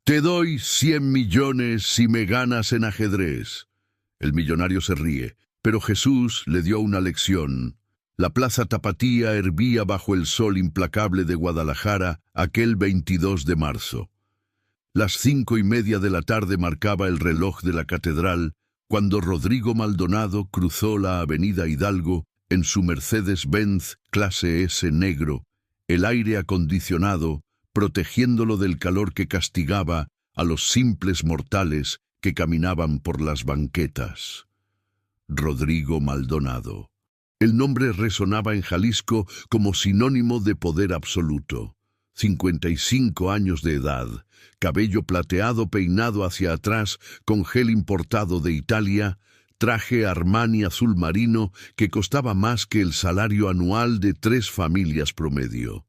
Te doy 100 millones si me ganas en ajedrez. El millonario se ríe, pero Jesús le dio una lección. La plaza Tapatía hervía bajo el sol implacable de Guadalajara aquel 22 de marzo. Las 5:30 de la tarde marcaba el reloj de la catedral cuando Rodrigo Maldonado cruzó la avenida Hidalgo en su Mercedes-Benz clase S negro, el aire acondicionado protegiéndolo del calor que castigaba a los simples mortales que caminaban por las banquetas. Rodrigo Maldonado. El nombre resonaba en Jalisco como sinónimo de poder absoluto. 55 años de edad, cabello plateado peinado hacia atrás con gel importado de Italia, traje Armani azul marino que costaba más que el salario anual de 3 familias promedio.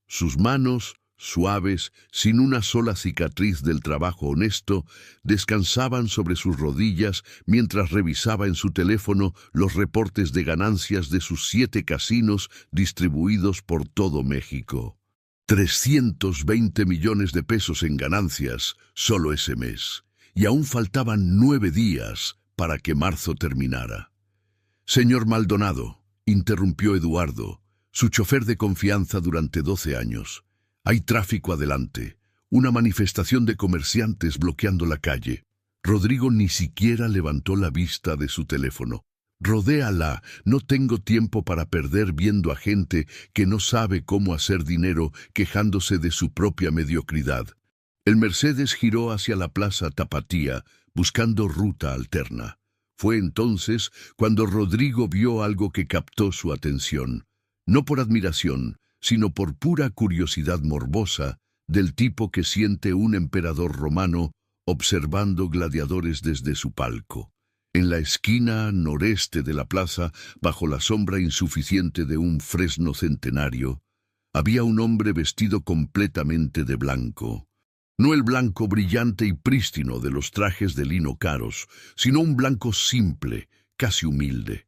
Sus manos, suaves, sin una sola cicatriz del trabajo honesto, descansaban sobre sus rodillas mientras revisaba en su teléfono los reportes de ganancias de sus 7 casinos distribuidos por todo México. 320 millones de pesos en ganancias solo ese mes, y aún faltaban 9 días para que marzo terminara. «Señor Maldonado», interrumpió Eduardo, su chofer de confianza durante 12 años. «Hay tráfico adelante, una manifestación de comerciantes bloqueando la calle». Rodrigo ni siquiera levantó la vista de su teléfono. «Rodéala, no tengo tiempo para perder viendo a gente que no sabe cómo hacer dinero quejándose de su propia mediocridad». El Mercedes giró hacia la plaza Tapatía, buscando ruta alterna. Fue entonces cuando Rodrigo vio algo que captó su atención, no por admiración, sino por pura curiosidad morbosa del tipo que siente un emperador romano observando gladiadores desde su palco. En la esquina noreste de la plaza, bajo la sombra insuficiente de un fresno centenario, había un hombre vestido completamente de blanco. No el blanco brillante y prístino de los trajes de lino caros, sino un blanco simple, casi humilde.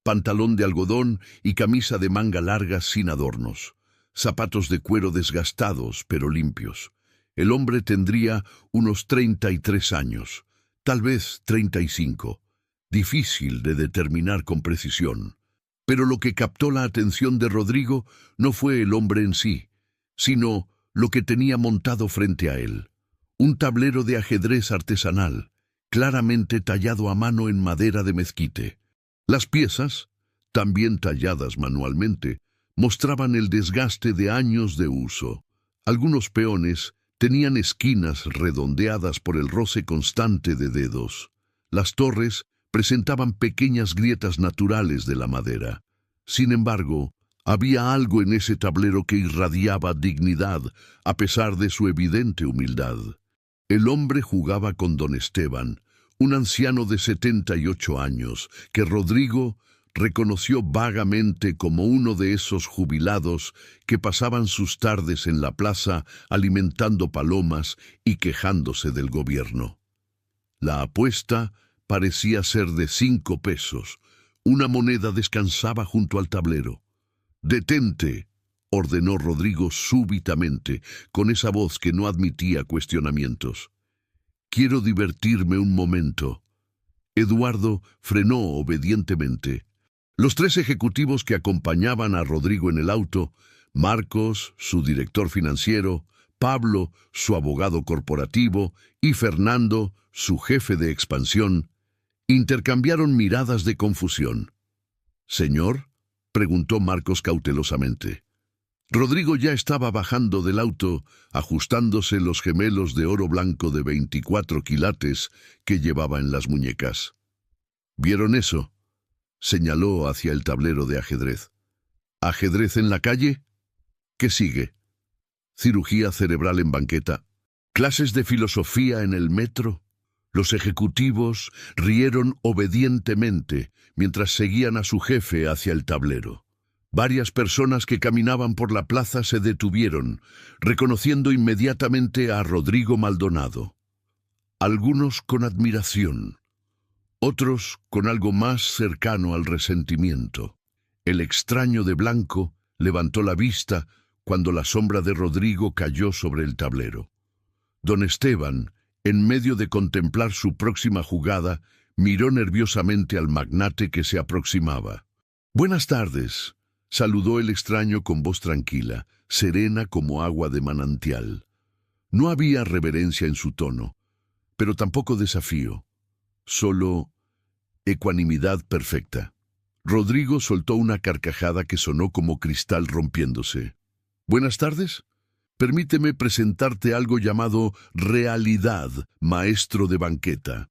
Pantalón de algodón y camisa de manga larga sin adornos. Zapatos de cuero desgastados pero limpios. El hombre tendría unos 33 años, tal vez 35. Difícil de determinar con precisión. Pero lo que captó la atención de Rodrigo no fue el hombre en sí, sino lo que tenía montado frente a él. Un tablero de ajedrez artesanal, claramente tallado a mano en madera de mezquite. Las piezas, también talladas manualmente, mostraban el desgaste de años de uso. Algunos peones tenían esquinas redondeadas por el roce constante de dedos. Las torres presentaban pequeñas grietas naturales de la madera. Sin embargo, había algo en ese tablero que irradiaba dignidad, a pesar de su evidente humildad. El hombre jugaba con don Esteban, un anciano de 78 años, que Rodrigo reconoció vagamente como uno de esos jubilados que pasaban sus tardes en la plaza alimentando palomas y quejándose del gobierno. La apuesta parecía ser de 5 pesos. Una moneda descansaba junto al tablero. «Detente», ordenó Rodrigo súbitamente, con esa voz que no admitía cuestionamientos. «Quiero divertirme un momento». Eduardo frenó obedientemente. Los 3 ejecutivos que acompañaban a Rodrigo en el auto, Marcos, su director financiero, Pablo, su abogado corporativo, y Fernando, su jefe de expansión, intercambiaron miradas de confusión. «¿Señor?», preguntó Marcos cautelosamente. Rodrigo ya estaba bajando del auto, ajustándose los gemelos de oro blanco de 24 quilates que llevaba en las muñecas. «¿Vieron eso?», señaló hacia el tablero de ajedrez. «¿Ajedrez en la calle? ¿Qué sigue? ¿Cirugía cerebral en banqueta? ¿Clases de filosofía en el metro?». Los ejecutivos rieron obedientemente mientras seguían a su jefe hacia el tablero. Varias personas que caminaban por la plaza se detuvieron, reconociendo inmediatamente a Rodrigo Maldonado. Algunos con admiración, otros con algo más cercano al resentimiento. El extraño de blanco levantó la vista cuando la sombra de Rodrigo cayó sobre el tablero. Don Esteban, en medio de contemplar su próxima jugada, miró nerviosamente al magnate que se aproximaba. «Buenas tardes», saludó el extraño con voz tranquila, serena como agua de manantial. No había reverencia en su tono, pero tampoco desafío, solo ecuanimidad perfecta. Rodrigo soltó una carcajada que sonó como cristal rompiéndose. «Buenas tardes. Permíteme presentarte algo llamado realidad, maestro de banqueta.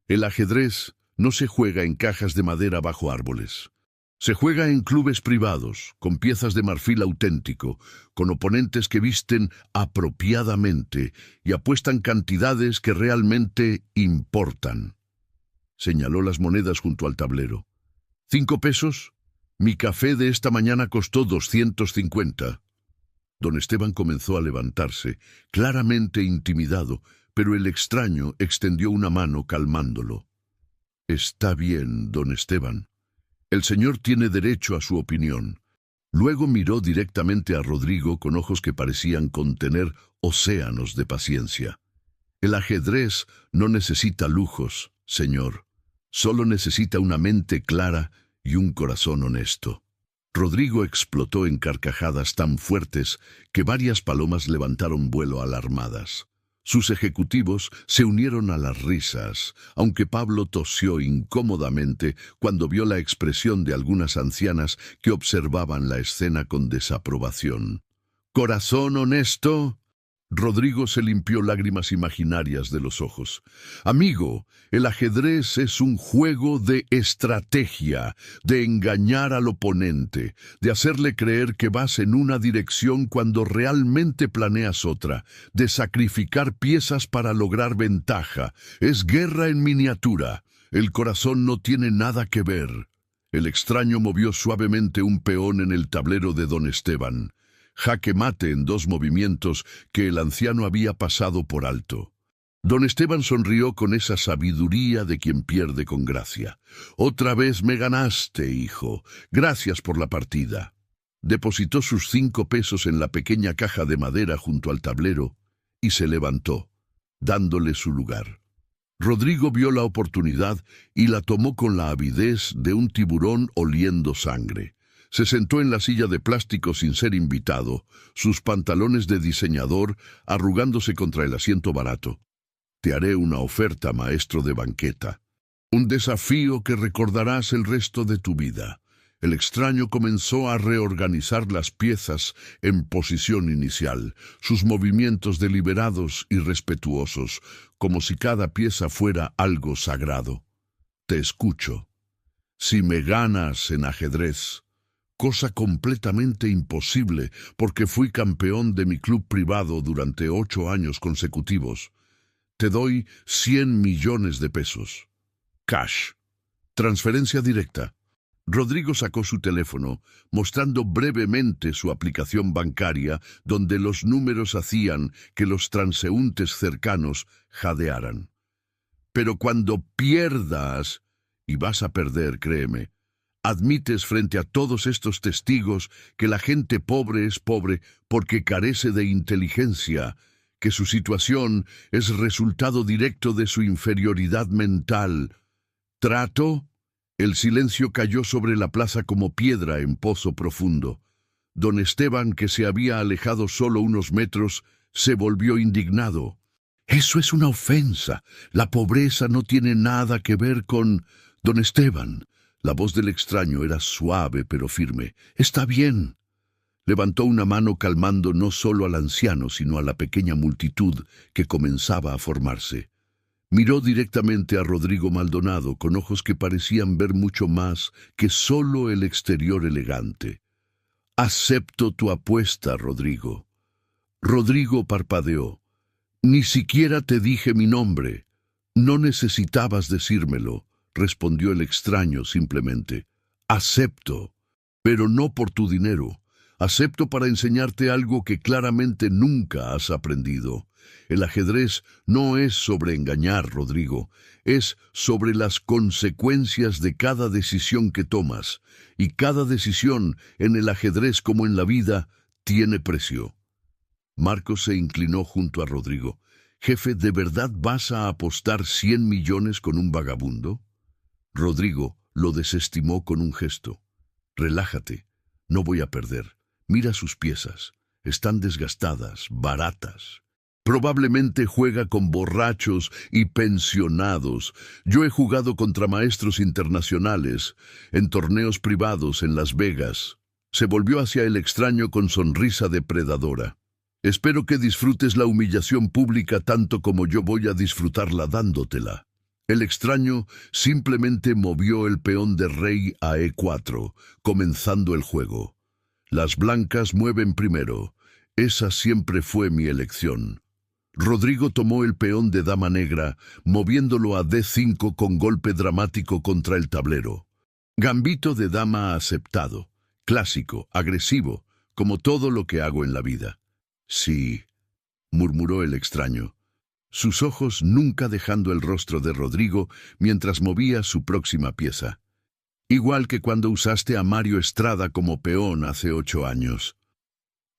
El ajedrez no se juega en cajas de madera bajo árboles. Se juega en clubes privados, con piezas de marfil auténtico, con oponentes que visten apropiadamente y apuestan cantidades que realmente importan». Señaló las monedas junto al tablero. «¿5 pesos? Mi café de esta mañana costó 250. Don Esteban comenzó a levantarse, claramente intimidado, pero el extraño extendió una mano calmándolo. «Está bien, don Esteban. El señor tiene derecho a su opinión». Luego miró directamente a Rodrigo con ojos que parecían contener océanos de paciencia. «El ajedrez no necesita lujos, señor. Solo necesita una mente clara y un corazón honesto». Rodrigo explotó en carcajadas tan fuertes que varias palomas levantaron vuelo alarmadas. Sus ejecutivos se unieron a las risas, aunque Pablo tosió incómodamente cuando vio la expresión de algunas ancianas que observaban la escena con desaprobación. «¿Corazón honesto?». Rodrigo se limpió lágrimas imaginarias de los ojos. «Amigo, el ajedrez es un juego de estrategia, de engañar al oponente, de hacerle creer que vas en una dirección cuando realmente planeas otra, de sacrificar piezas para lograr ventaja. Es guerra en miniatura. El corazón no tiene nada que ver». El extraño movió suavemente un peón en el tablero de don Esteban. Jaque mate en 2 movimientos que el anciano había pasado por alto. Don Esteban sonrió con esa sabiduría de quien pierde con gracia. «Otra vez me ganaste, hijo. Gracias por la partida». Depositó sus 5 pesos en la pequeña caja de madera junto al tablero y se levantó, dándole su lugar. Rodrigo vio la oportunidad y la tomó con la avidez de un tiburón oliendo sangre. Se sentó en la silla de plástico sin ser invitado, sus pantalones de diseñador arrugándose contra el asiento barato. «Te haré una oferta, maestro de banqueta. Un desafío que recordarás el resto de tu vida». El extraño comenzó a reorganizar las piezas en posición inicial, sus movimientos deliberados y respetuosos, como si cada pieza fuera algo sagrado. «Te escucho. Si me ganas en ajedrez, cosa completamente imposible porque fui campeón de mi club privado durante 8 años consecutivos, te doy 100 millones de pesos. Cash. Transferencia directa». Rodrigo sacó su teléfono, mostrando brevemente su aplicación bancaria, donde los números hacían que los transeúntes cercanos jadearan. «Pero cuando pierdas, y vas a perder, créeme, admites frente a todos estos testigos que la gente pobre es pobre porque carece de inteligencia, que su situación es resultado directo de su inferioridad mental. ¿Trato?». El silencio cayó sobre la plaza como piedra en pozo profundo. Don Esteban, que se había alejado solo unos metros, se volvió indignado. «Eso es una ofensa. La pobreza no tiene nada que ver con...». «Don Esteban». La voz del extraño era suave pero firme. «Está bien». Levantó una mano calmando no solo al anciano, sino a la pequeña multitud que comenzaba a formarse. Miró directamente a Rodrigo Maldonado con ojos que parecían ver mucho más que solo el exterior elegante. «Acepto tu apuesta, Rodrigo». Rodrigo parpadeó. «Ni siquiera te dije mi nombre». «No necesitabas decírmelo», respondió el extraño simplemente. «Acepto, pero no por tu dinero. Acepto para enseñarte algo que claramente nunca has aprendido. El ajedrez no es sobre engañar, Rodrigo, es sobre las consecuencias de cada decisión que tomas, y cada decisión, en el ajedrez como en la vida, tiene precio». Marcos se inclinó junto a Rodrigo. Jefe, ¿de verdad vas a apostar 100 millones con un vagabundo? Rodrigo lo desestimó con un gesto. Relájate, no voy a perder. Mira sus piezas. Están desgastadas, baratas. Probablemente juega con borrachos y pensionados. Yo he jugado contra maestros internacionales, en torneos privados en Las Vegas. Se volvió hacia el extraño con sonrisa depredadora. Espero que disfrutes la humillación pública tanto como yo voy a disfrutarla dándotela. El extraño simplemente movió el peón de rey a E4, comenzando el juego. Las blancas mueven primero. Esa siempre fue mi elección. Rodrigo tomó el peón de dama negra, moviéndolo a D5 con golpe dramático contra el tablero. Gambito de dama aceptado. Clásico, agresivo, como todo lo que hago en la vida. Sí, murmuró el extraño, sus ojos nunca dejando el rostro de Rodrigo mientras movía su próxima pieza. Igual que cuando usaste a Mario Estrada como peón hace 8 años.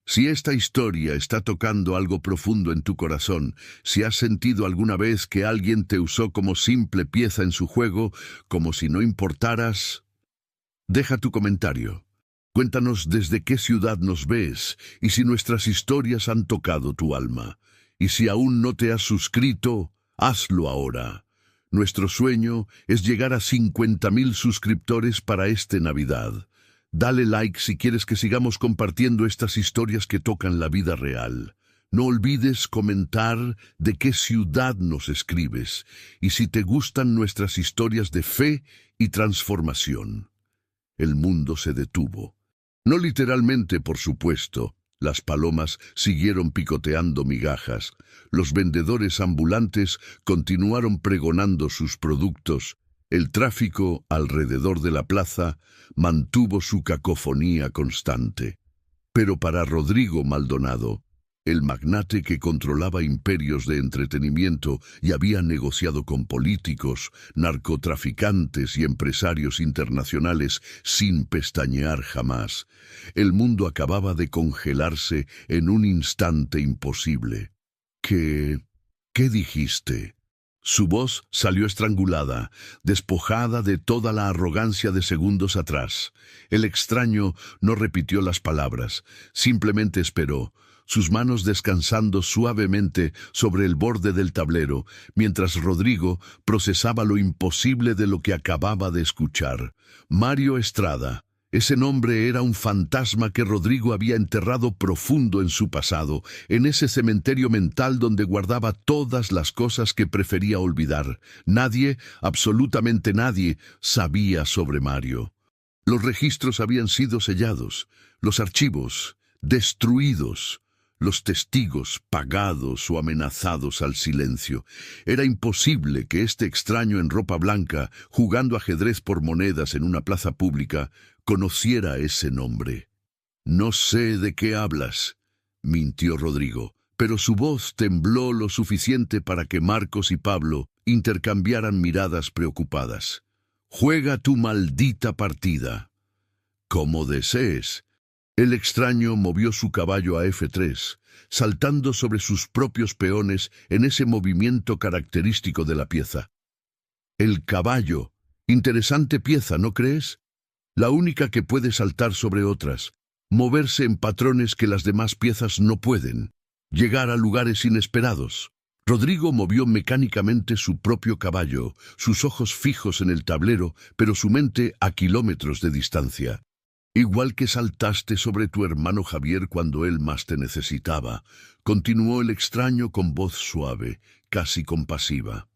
Si esta historia está tocando algo profundo en tu corazón, si has sentido alguna vez que alguien te usó como simple pieza en su juego, como si no importaras, deja tu comentario. Cuéntanos desde qué ciudad nos ves y si nuestras historias han tocado tu alma. Y si aún no te has suscrito, hazlo ahora. Nuestro sueño es llegar a 50,000 suscriptores para esta Navidad. Dale like si quieres que sigamos compartiendo estas historias que tocan la vida real. No olvides comentar de qué ciudad nos escribes y si te gustan nuestras historias de fe y transformación. El mundo se detuvo. No literalmente, por supuesto. Las palomas siguieron picoteando migajas. Los vendedores ambulantes continuaron pregonando sus productos. El tráfico alrededor de la plaza mantuvo su cacofonía constante. Pero para Rodrigo Maldonado, el magnate que controlaba imperios de entretenimiento y había negociado con políticos, narcotraficantes y empresarios internacionales sin pestañear jamás, el mundo acababa de congelarse en un instante imposible. ¿Qué dijiste? Su voz salió estrangulada, despojada de toda la arrogancia de segundos atrás. El extraño no repitió las palabras, simplemente esperó, sus manos descansando suavemente sobre el borde del tablero, mientras Rodrigo procesaba lo imposible de lo que acababa de escuchar. Mario Estrada. Ese nombre era un fantasma que Rodrigo había enterrado profundo en su pasado, en ese cementerio mental donde guardaba todas las cosas que prefería olvidar. Nadie, absolutamente nadie, sabía sobre Mario. Los registros habían sido sellados, los archivos destruidos, los testigos pagados o amenazados al silencio. Era imposible que este extraño en ropa blanca, jugando ajedrez por monedas en una plaza pública, conociera ese nombre. No sé de qué hablas, mintió Rodrigo, pero su voz tembló lo suficiente para que Marcos y Pablo intercambiaran miradas preocupadas. Juega tu maldita partida. Como desees. El extraño movió su caballo a F3, saltando sobre sus propios peones en ese movimiento característico de la pieza. El caballo. Interesante pieza, ¿no crees? La única que puede saltar sobre otras, moverse en patrones que las demás piezas no pueden, llegar a lugares inesperados. Rodrigo movió mecánicamente su propio caballo, sus ojos fijos en el tablero, pero su mente a kilómetros de distancia. Igual que saltaste sobre tu hermano Javier cuando él más te necesitaba, continuó el extraño con voz suave, casi compasiva.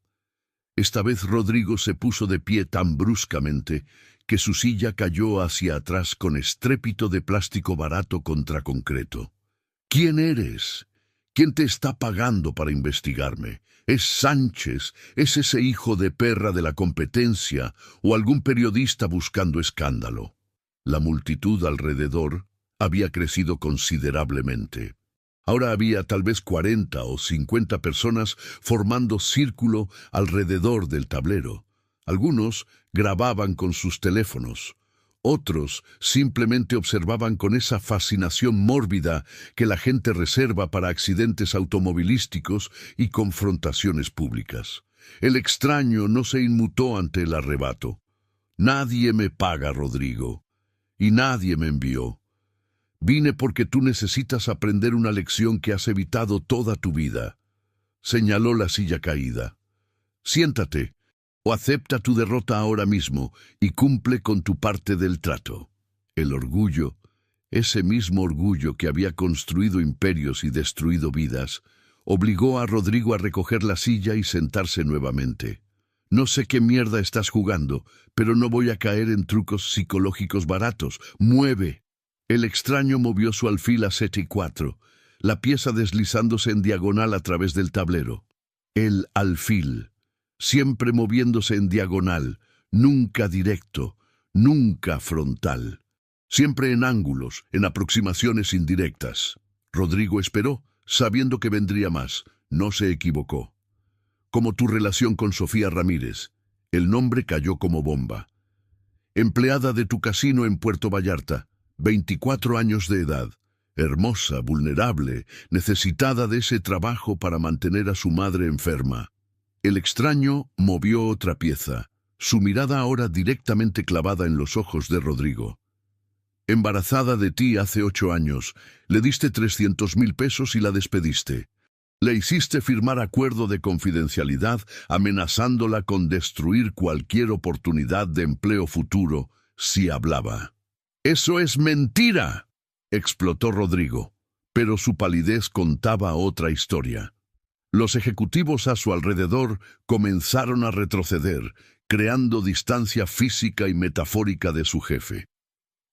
Esta vez Rodrigo se puso de pie tan bruscamente que su silla cayó hacia atrás con estrépito de plástico barato contra concreto. ¿Quién eres? ¿Quién te está pagando para investigarme? ¿Es Sánchez? ¿Es ese hijo de perra de la competencia? ¿O algún periodista buscando escándalo? La multitud alrededor había crecido considerablemente. Ahora había tal vez 40 o 50 personas formando círculo alrededor del tablero. Algunos grababan con sus teléfonos, Otros simplemente observaban con esa fascinación mórbida que la gente reserva para accidentes automovilísticos y confrontaciones públicas. El extraño no se inmutó ante el arrebato. Nadie me paga, Rodrigo, y nadie me envió. Vine porque tú necesitas aprender una lección que has evitado toda tu vida. Señaló la silla caída. Siéntate, o acepta tu derrota ahora mismo y cumple con tu parte del trato. El orgullo, ese mismo orgullo que había construido imperios y destruido vidas, obligó a Rodrigo a recoger la silla y sentarse nuevamente. No sé qué mierda estás jugando, pero no voy a caer en trucos psicológicos baratos. ¡Mueve! El extraño movió su alfil a 7/4, la pieza deslizándose en diagonal a través del tablero. El alfil, siempre moviéndose en diagonal, nunca directo, nunca frontal. Siempre en ángulos, en aproximaciones indirectas. Rodrigo esperó, sabiendo que vendría más. No se equivocó. Como tu relación con Sofía Ramírez. El nombre cayó como bomba. Empleada de tu casino en Puerto Vallarta, 24 años de edad. Hermosa, vulnerable, necesitada de ese trabajo para mantener a su madre enferma. El extraño movió otra pieza, su mirada ahora directamente clavada en los ojos de Rodrigo. Embarazada de ti hace 8 años, le diste 300.000 pesos y la despediste. Le hiciste firmar acuerdo de confidencialidad, amenazándola con destruir cualquier oportunidad de empleo futuro si hablaba. ¡Eso es mentira!, explotó Rodrigo, pero su palidez contaba otra historia. Los ejecutivos a su alrededor comenzaron a retroceder, creando distancia física y metafórica de su jefe.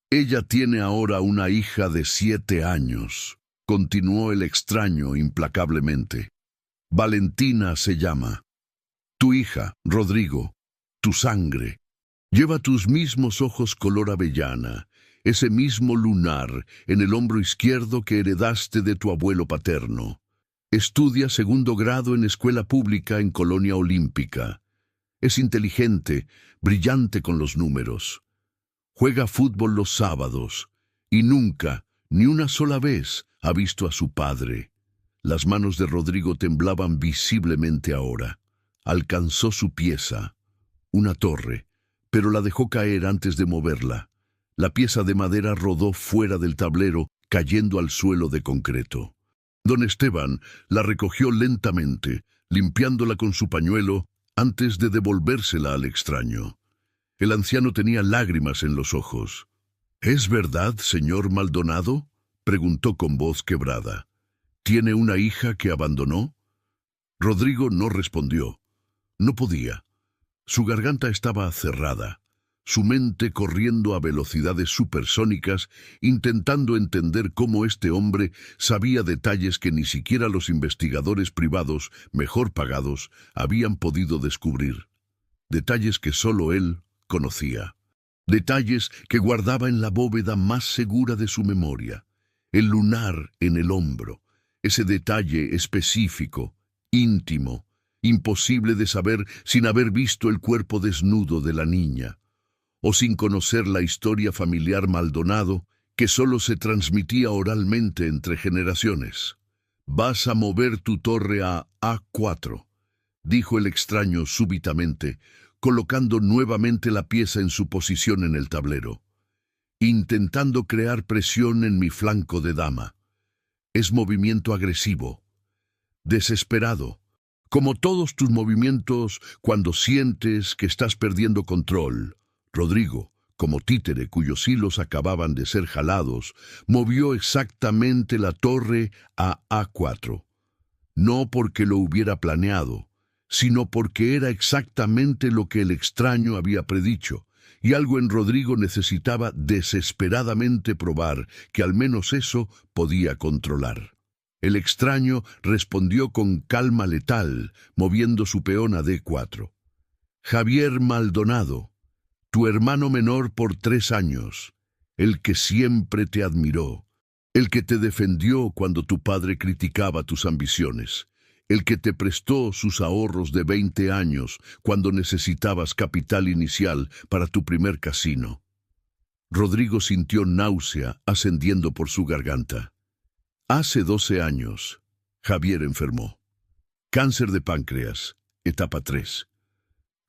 Ella tiene ahora una hija de 7 años, continuó el extraño implacablemente. Valentina se llama. Tu hija, Rodrigo, tu sangre, lleva tus mismos ojos color avellana, ese mismo lunar en el hombro izquierdo que heredaste de tu abuelo paterno. Estudia 2º grado en escuela pública en Colonia Olímpica. Es inteligente, brillante con los números. Juega fútbol los sábados y nunca, ni una sola vez, ha visto a su padre. Las manos de Rodrigo temblaban visiblemente ahora. Alcanzó su pieza, una torre, pero la dejó caer antes de moverla. La pieza de madera rodó fuera del tablero, cayendo al suelo de concreto. Don Esteban la recogió lentamente, limpiándola con su pañuelo antes de devolvérsela al extraño. El anciano tenía lágrimas en los ojos. ¿Es verdad, señor Maldonado?, preguntó con voz quebrada. ¿Tiene una hija que abandonó? Rodrigo no respondió. No podía. Su garganta estaba cerrada, su mente corriendo a velocidades supersónicas, intentando entender cómo este hombre sabía detalles que ni siquiera los investigadores privados, mejor pagados, habían podido descubrir. Detalles que solo él conocía. Detalles que guardaba en la bóveda más segura de su memoria. El lunar en el hombro. Ese detalle específico, íntimo, imposible de saber sin haber visto el cuerpo desnudo de la niña, o sin conocer la historia familiar Maldonado, que solo se transmitía oralmente entre generaciones. «Vas a mover tu torre a A4», dijo el extraño súbitamente, colocando nuevamente la pieza en su posición en el tablero. «Intentando crear presión en mi flanco de dama. Es movimiento agresivo, desesperado, como todos tus movimientos cuando sientes que estás perdiendo control». Rodrigo, como títere cuyos hilos acababan de ser jalados, movió exactamente la torre a A4. No porque lo hubiera planeado, sino porque era exactamente lo que el extraño había predicho, y algo en Rodrigo necesitaba desesperadamente probar que al menos eso podía controlar. El extraño respondió con calma letal, moviendo su peón a D4. Javier Maldonado, tu hermano menor por 3 años, el que siempre te admiró, el que te defendió cuando tu padre criticaba tus ambiciones, el que te prestó sus ahorros de 20 años cuando necesitabas capital inicial para tu primer casino. Rodrigo sintió náusea ascendiendo por su garganta. Hace 12 años, Javier enfermó. Cáncer de páncreas, etapa 3.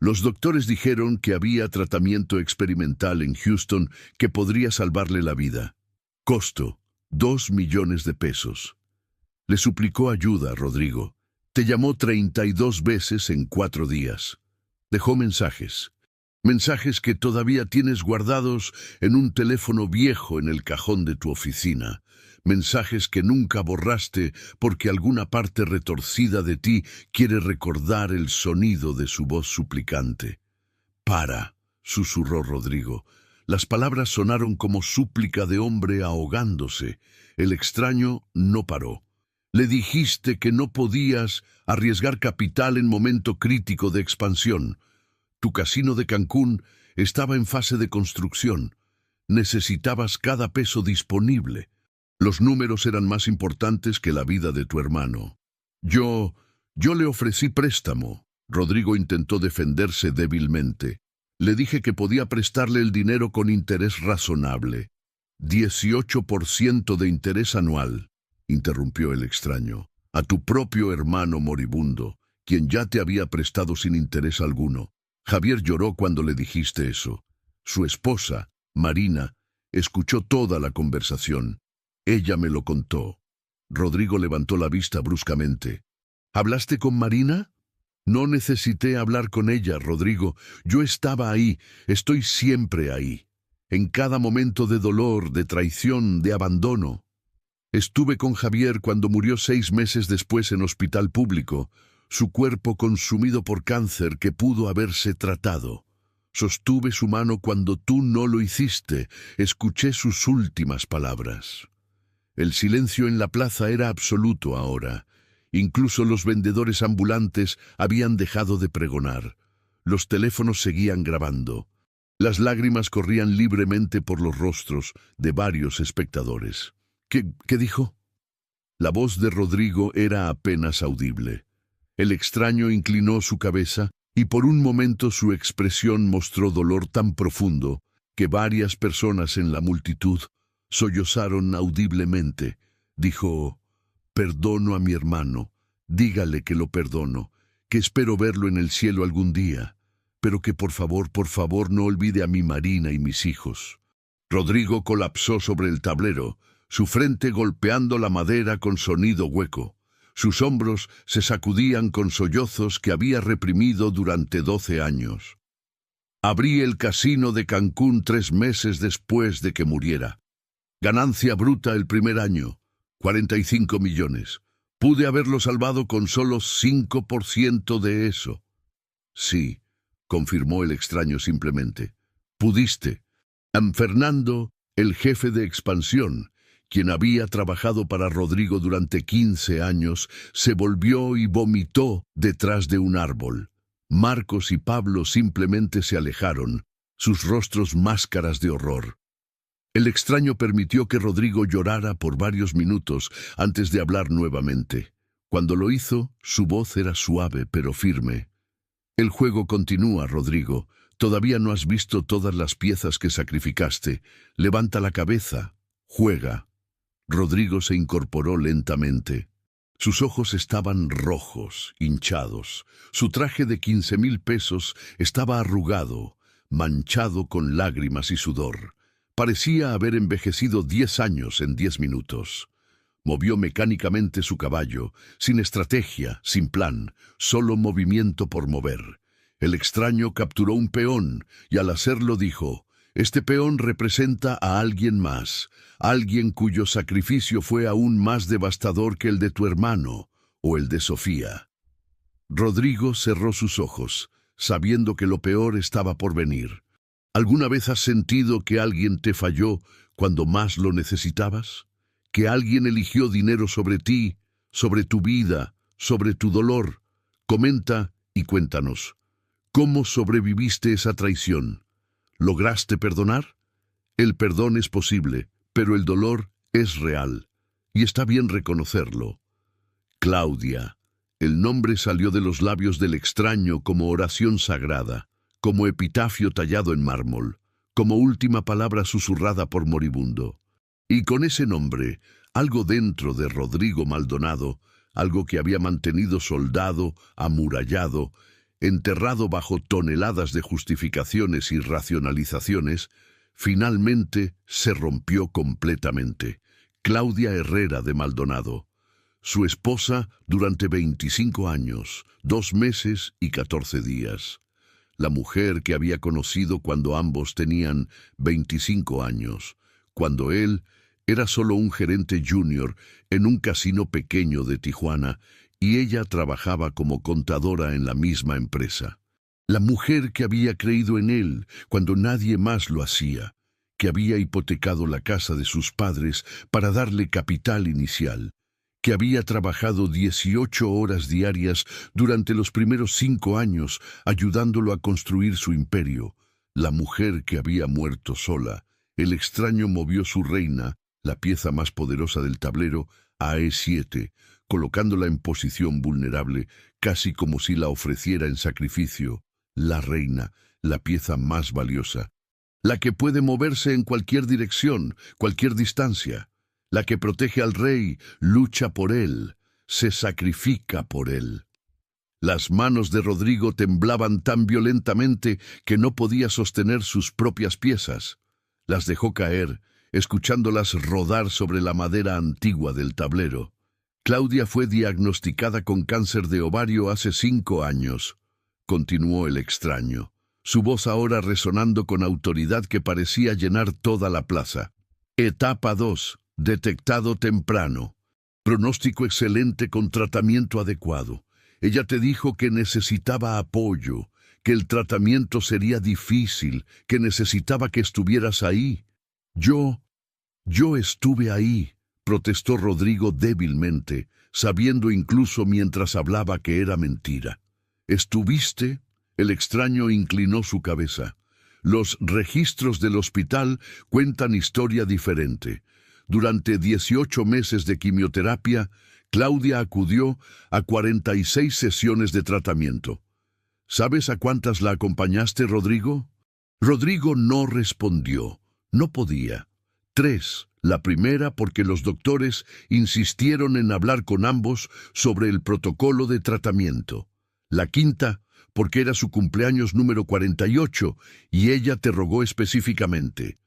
Los doctores dijeron que había tratamiento experimental en Houston que podría salvarle la vida. Costo, 2 millones de pesos. Le suplicó ayuda, Rodrigo. Te llamó 32 veces en 4 días. Dejó mensajes. Mensajes que todavía tienes guardados en un teléfono viejo en el cajón de tu oficina. Mensajes que nunca borraste porque alguna parte retorcida de ti quiere recordar el sonido de su voz suplicante. «Para», susurró Rodrigo. Las palabras sonaron como súplica de hombre ahogándose. El extraño no paró. Le dijiste que no podías arriesgar capital en momento crítico de expansión. Tu casino de Cancún estaba en fase de construcción. Necesitabas cada peso disponible. Los números eran más importantes que la vida de tu hermano. Yo le ofrecí préstamo. Rodrigo intentó defenderse débilmente. Le dije que podía prestarle el dinero con interés razonable. 18% de interés anual, interrumpió el extraño. A tu propio hermano moribundo, quien ya te había prestado sin interés alguno. Javier lloró cuando le dijiste eso. Su esposa, Marina, escuchó toda la conversación. Ella me lo contó. Rodrigo levantó la vista bruscamente. ¿Hablaste con Marina? No necesité hablar con ella, Rodrigo. Yo estaba ahí, estoy siempre ahí. En cada momento de dolor, de traición, de abandono. Estuve con Javier cuando murió 6 meses después en hospital público, su cuerpo consumido por cáncer que pudo haberse tratado. Sostuve su mano cuando tú no lo hiciste, escuché sus últimas palabras. El silencio en la plaza era absoluto ahora. Incluso los vendedores ambulantes habían dejado de pregonar. Los teléfonos seguían grabando. Las lágrimas corrían libremente por los rostros de varios espectadores. ¿Qué dijo? La voz de Rodrigo era apenas audible. El extraño inclinó su cabeza y por un momento su expresión mostró dolor tan profundo que varias personas en la multitud sollozaron audiblemente. Dijo: «Perdono a mi hermano, dígale que lo perdono, que espero verlo en el cielo algún día, pero que por favor no olvide a mi Marina y mis hijos». Rodrigo colapsó sobre el tablero, su frente golpeando la madera con sonido hueco. Sus hombros se sacudían con sollozos que había reprimido durante 12 años. Abrí el casino de Cancún 3 meses después de que muriera. Ganancia bruta el primer año, 45 millones. Pude haberlo salvado con solo 5% de eso. Sí, confirmó el extraño simplemente. Pudiste. Fernando, el jefe de expansión, quien había trabajado para Rodrigo durante 15 años, se volvió y vomitó detrás de un árbol. Marcos y Pablo simplemente se alejaron, sus rostros máscaras de horror. El extraño permitió que Rodrigo llorara por varios minutos antes de hablar nuevamente. Cuando lo hizo, su voz era suave pero firme. El juego continúa, Rodrigo. Todavía no has visto todas las piezas que sacrificaste. Levanta la cabeza. Juega. Rodrigo se incorporó lentamente. Sus ojos estaban rojos, hinchados. Su traje de 15,000 pesos estaba arrugado, manchado con lágrimas y sudor. Parecía haber envejecido 10 años en 10 minutos. Movió mecánicamente su caballo, sin estrategia, sin plan, solo movimiento por mover. El extraño capturó un peón y al hacerlo dijo: «Este peón representa a alguien más, alguien cuyo sacrificio fue aún más devastador que el de tu hermano o el de Sofía». Rodrigo cerró sus ojos, sabiendo que lo peor estaba por venir. ¿Alguna vez has sentido que alguien te falló cuando más lo necesitabas? ¿Que alguien eligió dinero sobre ti, sobre tu vida, sobre tu dolor? Comenta y cuéntanos. ¿Cómo sobreviviste esa traición? ¿Lograste perdonar? El perdón es posible, pero el dolor es real, y está bien reconocerlo. Claudia. El nombre salió de los labios del extraño como oración sagrada, como epitafio tallado en mármol. como última palabra susurrada por moribundo. Y con ese nombre, algo dentro de Rodrigo Maldonado, algo que había mantenido soldado, amurallado, enterrado bajo toneladas de justificaciones y racionalizaciones, finalmente se rompió completamente. Claudia Herrera de Maldonado, su esposa durante 25 años, 2 meses y 14 días. La mujer que había conocido cuando ambos tenían 25 años, cuando él era solo un gerente junior en un casino pequeño de Tijuana y ella trabajaba como contadora en la misma empresa. La mujer que había creído en él cuando nadie más lo hacía, que había hipotecado la casa de sus padres para darle capital inicial, que había trabajado 18 horas diarias durante los primeros 5 años ayudándolo a construir su imperio. La mujer que había muerto sola. El extraño movió su reina, la pieza más poderosa del tablero, a E7, colocándola en posición vulnerable, casi como si la ofreciera en sacrificio. La reina, la pieza más valiosa, la que puede moverse en cualquier dirección, cualquier distancia, la que protege al rey, lucha por él, se sacrifica por él. Las manos de Rodrigo temblaban tan violentamente que no podía sostener sus propias piezas. Las dejó caer, escuchándolas rodar sobre la madera antigua del tablero. Claudia fue diagnosticada con cáncer de ovario hace 5 años, continuó el extraño, su voz ahora resonando con autoridad que parecía llenar toda la plaza. Etapa 2. Detectado temprano. Pronóstico excelente con tratamiento adecuado. Ella te dijo que necesitaba apoyo, que el tratamiento sería difícil, que necesitaba que estuvieras ahí. Yo estuve ahí, protestó Rodrigo débilmente, sabiendo incluso mientras hablaba que era mentira. ¿Estuviste? El extraño inclinó su cabeza. Los registros del hospital cuentan historia diferente. Durante 18 meses de quimioterapia, Claudia acudió a 46 sesiones de tratamiento. ¿Sabes a cuántas la acompañaste, Rodrigo? Rodrigo no respondió. No podía. 3. La primera porque los doctores insistieron en hablar con ambos sobre el protocolo de tratamiento. La quinta porque era su cumpleaños número 48 y ella te rogó específicamente.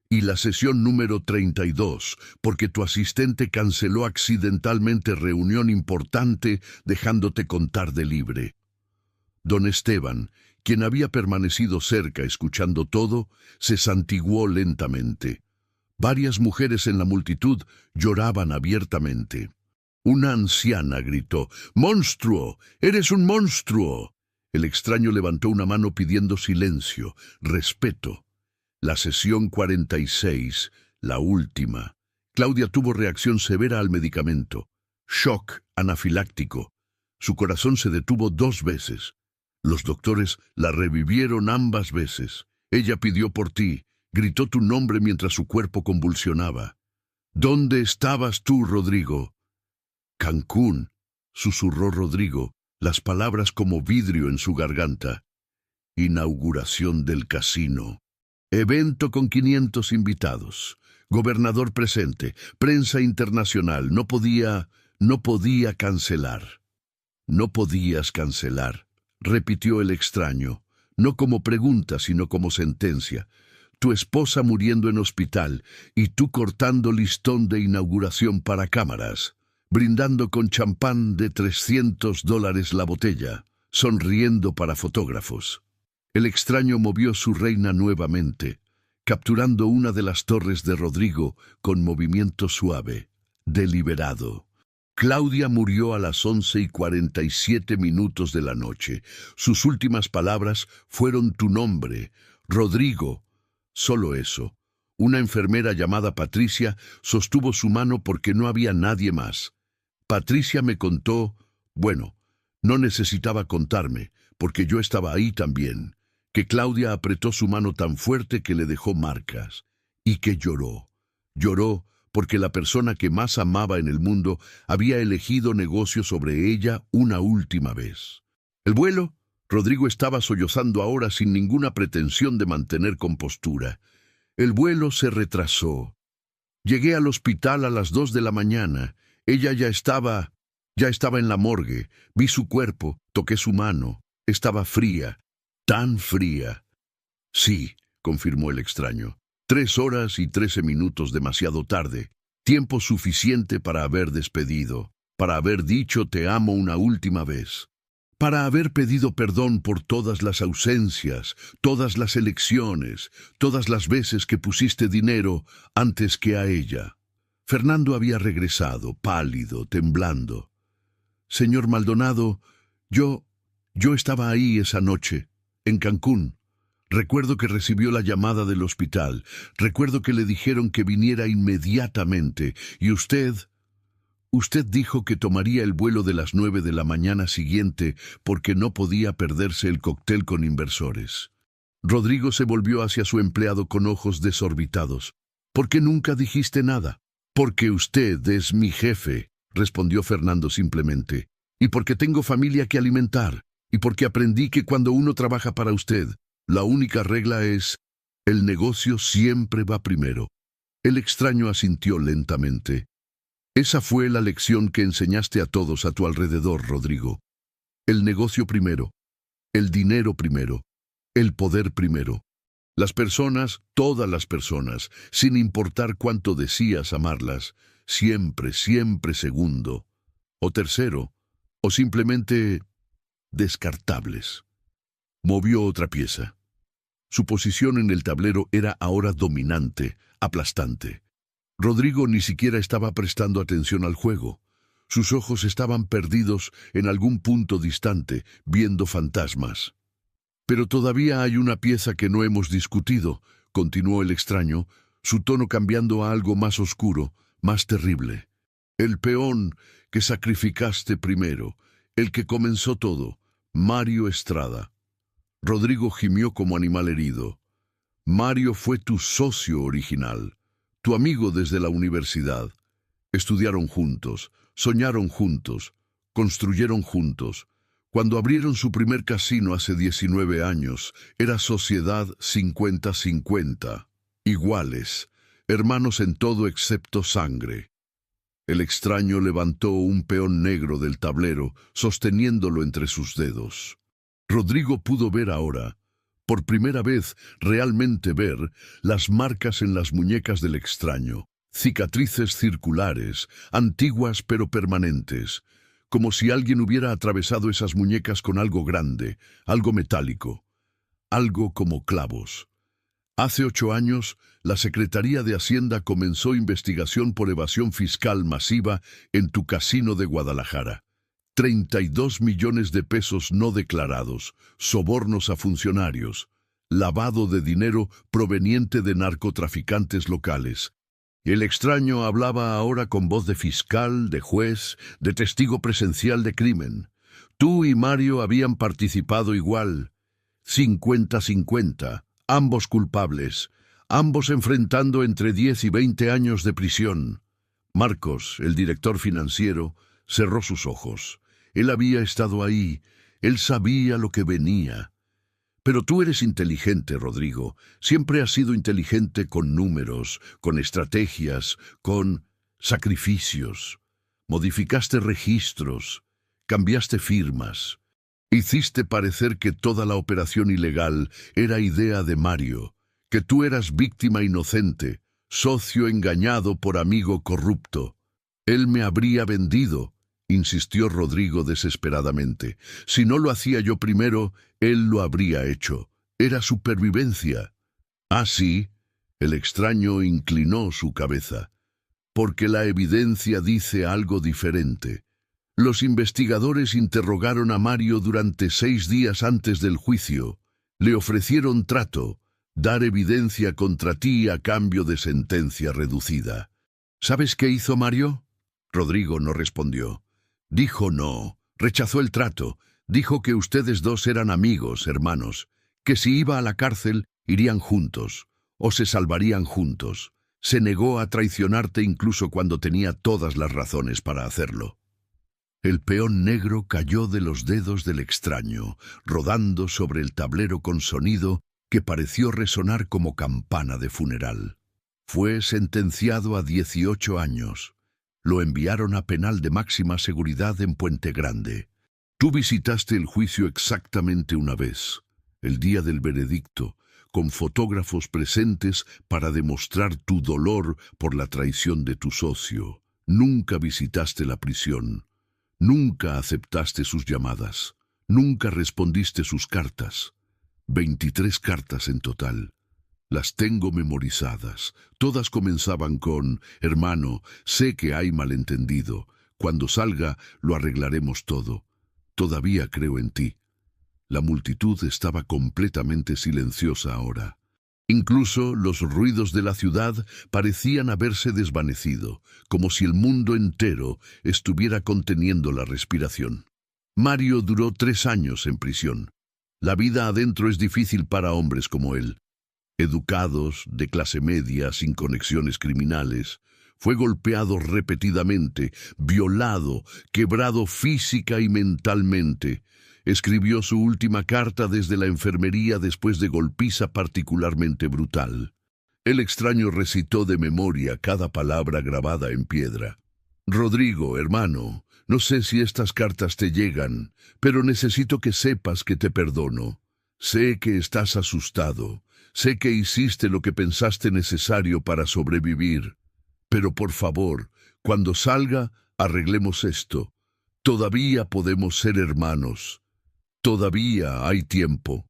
Y la sesión número 32, porque tu asistente canceló accidentalmente reunión importante dejándote contar de libre. Don Esteban, quien había permanecido cerca escuchando todo, se santiguó lentamente. Varias mujeres en la multitud lloraban abiertamente. Una anciana gritó, «¡Monstruo! ¡Eres un monstruo!». El extraño levantó una mano pidiendo silencio, respeto. La sesión 46, la última. Claudia tuvo reacción severa al medicamento. Shock anafiláctico. Su corazón se detuvo 2 veces. Los doctores la revivieron ambas veces. Ella pidió por ti, gritó tu nombre mientras su cuerpo convulsionaba. ¿Dónde estabas tú, Rodrigo? Cancún, susurró Rodrigo, las palabras como vidrio en su garganta. Inauguración del casino. Evento con 500 invitados. Gobernador presente. Prensa internacional. No podía cancelar. No podías cancelar, repitió el extraño, no como pregunta, sino como sentencia. Tu esposa muriendo en hospital y tú cortando listón de inauguración para cámaras, brindando con champán de $300 la botella, sonriendo para fotógrafos. El extraño movió su reina nuevamente, capturando una de las torres de Rodrigo con movimiento suave, deliberado. Claudia murió a las 11:47 de la noche. Sus últimas palabras fueron tu nombre, Rodrigo. Solo eso. Una enfermera llamada Patricia sostuvo su mano porque no había nadie más. Patricia me contó, bueno, no necesitaba contarme, porque yo estaba ahí también, que Claudia apretó su mano tan fuerte que le dejó marcas, y que lloró. Lloró porque la persona que más amaba en el mundo había elegido negocio sobre ella una última vez. ¿El vuelo? Rodrigo estaba sollozando ahora sin ninguna pretensión de mantener compostura. El vuelo se retrasó. Llegué al hospital a las 2 de la mañana. Ella ya estaba en la morgue. Vi su cuerpo, toqué su mano. Estaba fría, tan fría. Sí, confirmó el extraño. 3 horas y 13 minutos demasiado tarde. Tiempo suficiente para haber despedido, para haber dicho te amo una última vez, para haber pedido perdón por todas las ausencias, todas las elecciones, todas las veces que pusiste dinero antes que a ella. Fernando había regresado, pálido, temblando. Señor Maldonado, yo estaba ahí esa noche, en Cancún. Recuerdo que recibió la llamada del hospital. Recuerdo que le dijeron que viniera inmediatamente. Y usted dijo que tomaría el vuelo de las 9 de la mañana siguiente porque no podía perderse el cóctel con inversores. Rodrigo se volvió hacia su empleado con ojos desorbitados. ¿Por qué nunca dijiste nada? Porque usted es mi jefe, respondió Fernando simplemente. Y porque tengo familia que alimentar. Y porque aprendí que cuando uno trabaja para usted, la única regla es, el negocio siempre va primero. El extraño asintió lentamente. Esa fue la lección que enseñaste a todos a tu alrededor, Rodrigo. El negocio primero, el dinero primero, el poder primero. Las personas, todas las personas, sin importar cuánto decías amarlas, siempre, siempre segundo, o tercero, o simplemente descartables. Movió otra pieza. Su posición en el tablero era ahora dominante, aplastante. Rodrigo ni siquiera estaba prestando atención al juego. Sus ojos estaban perdidos en algún punto distante, viendo fantasmas. Pero todavía hay una pieza que no hemos discutido, continuó el extraño, su tono cambiando a algo más oscuro, más terrible. El peón que sacrificaste primero, el que comenzó todo, Mario Estrada. Rodrigo gimió como animal herido. Mario fue tu socio original, tu amigo desde la universidad. Estudiaron juntos, soñaron juntos, construyeron juntos. Cuando abrieron su primer casino hace 19 años, era sociedad 50-50, iguales, hermanos en todo excepto sangre. El extraño levantó un peón negro del tablero, sosteniéndolo entre sus dedos. Rodrigo pudo ver ahora, por primera vez realmente ver, las marcas en las muñecas del extraño, cicatrices circulares, antiguas pero permanentes, como si alguien hubiera atravesado esas muñecas con algo grande, algo metálico, algo como clavos. Hace 8 años, la Secretaría de Hacienda comenzó investigación por evasión fiscal masiva en tu casino de Guadalajara. 32 millones de pesos no declarados, sobornos a funcionarios, lavado de dinero proveniente de narcotraficantes locales. El extraño hablaba ahora con voz de fiscal, de juez, de testigo presencial de crimen. Tú y Mario habían participado igual, 50-50, ambos culpables, ambos enfrentando entre 10 y 20 años de prisión. Marcos, el director financiero, cerró sus ojos. Él había estado ahí, él sabía lo que venía. Pero tú eres inteligente, Rodrigo. Siempre has sido inteligente con números, con estrategias, con sacrificios. Modificaste registros, cambiaste firmas. Hiciste parecer que toda la operación ilegal era idea de Mario, que tú eras víctima inocente, socio engañado por amigo corrupto. Él me habría vendido, insistió Rodrigo desesperadamente. Si no lo hacía yo primero, él lo habría hecho. Era supervivencia. Ah, sí, el extraño inclinó su cabeza. Porque la evidencia dice algo diferente. Los investigadores interrogaron a Mario durante 6 días antes del juicio. Le ofrecieron trato, dar evidencia contra ti a cambio de sentencia reducida. ¿Sabes qué hizo Mario? Rodrigo no respondió. Dijo no, rechazó el trato, dijo que ustedes dos eran amigos, hermanos, que si iba a la cárcel irían juntos, o se salvarían juntos. Se negó a traicionarte incluso cuando tenía todas las razones para hacerlo. El peón negro cayó de los dedos del extraño, rodando sobre el tablero con sonido que pareció resonar como campana de funeral. Fue sentenciado a 18 años. Lo enviaron a penal de máxima seguridad en Puente Grande. Tú visitaste el juicio exactamente una vez, el día del veredicto, con fotógrafos presentes para demostrar tu dolor por la traición de tu socio. Nunca visitaste la prisión. Nunca aceptaste sus llamadas. Nunca respondiste sus cartas. 23 cartas en total. Las tengo memorizadas. Todas comenzaban con: hermano, sé que hay malentendido. Cuando salga, lo arreglaremos todo. Todavía creo en ti. La multitud estaba completamente silenciosa ahora. Incluso los ruidos de la ciudad parecían haberse desvanecido, como si el mundo entero estuviera conteniendo la respiración. Mario duró 3 años en prisión. La vida adentro es difícil para hombres como él. Educados, de clase media, sin conexiones criminales, fue golpeado repetidamente, violado, quebrado física y mentalmente. Escribió su última carta desde la enfermería después de golpiza particularmente brutal. El extraño recitó de memoria cada palabra grabada en piedra. Rodrigo, hermano, no sé si estas cartas te llegan, pero necesito que sepas que te perdono. Sé que estás asustado. Sé que hiciste lo que pensaste necesario para sobrevivir. Pero por favor, cuando salga, arreglemos esto. Todavía podemos ser hermanos. Todavía hay tiempo.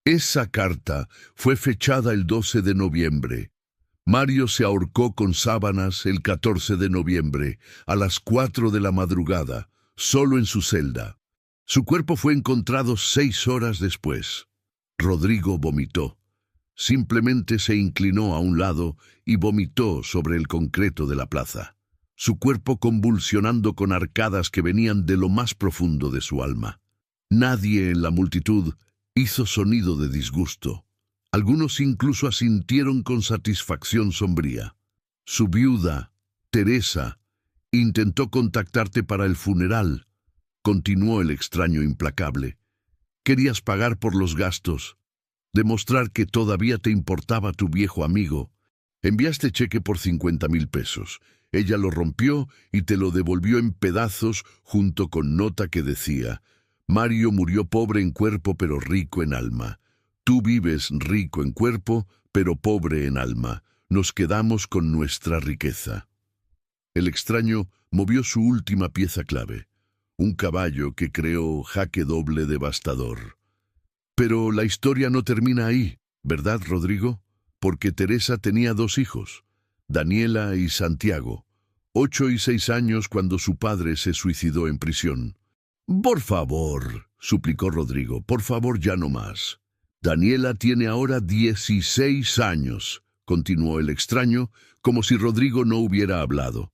Esa carta fue fechada el 12 de noviembre. Mario se ahorcó con sábanas el 14 de noviembre, a las 4 de la madrugada, solo en su celda. Su cuerpo fue encontrado 6 horas después. Rodrigo vomitó. Simplemente se inclinó a un lado y vomitó sobre el concreto de la plaza, su cuerpo convulsionando con arcadas que venían de lo más profundo de su alma. Nadie en la multitud hizo sonido de disgusto. Algunos incluso asintieron con satisfacción sombría. Su viuda, Teresa, intentó contactarte para el funeral. Continuó el extraño implacable. Querías pagar por los gastos, demostrar que todavía te importaba tu viejo amigo. Enviaste cheque por 50,000 pesos. Ella lo rompió y te lo devolvió en pedazos junto con nota que decía: Mario murió pobre en cuerpo pero rico en alma. Tú vives rico en cuerpo pero pobre en alma. Nos quedamos con nuestra riqueza. El extraño movió su última pieza clave, un caballo que creó jaque doble devastador. Pero la historia no termina ahí, ¿verdad, Rodrigo? Porque Teresa tenía 2 hijos, Daniela y Santiago, 8 y 6 años cuando su padre se suicidó en prisión. Por favor, suplicó Rodrigo, por favor ya no más. Daniela tiene ahora 16 años, continuó el extraño, como si Rodrigo no hubiera hablado.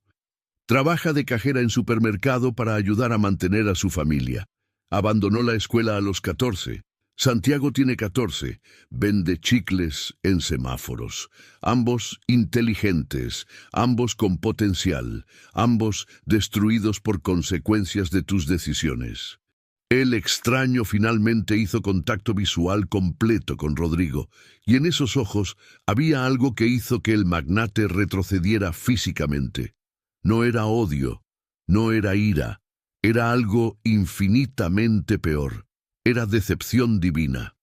Trabaja de cajera en supermercado para ayudar a mantener a su familia. Abandonó la escuela a los 14. Santiago tiene 14, vende chicles en semáforos. Ambos inteligentes, ambos con potencial, ambos destruidos por consecuencias de tus decisiones. El extraño finalmente hizo contacto visual completo con Rodrigo, y en esos ojos había algo que hizo que el magnate retrocediera físicamente. No era odio, no era ira, era algo infinitamente peor. Era decepción divina.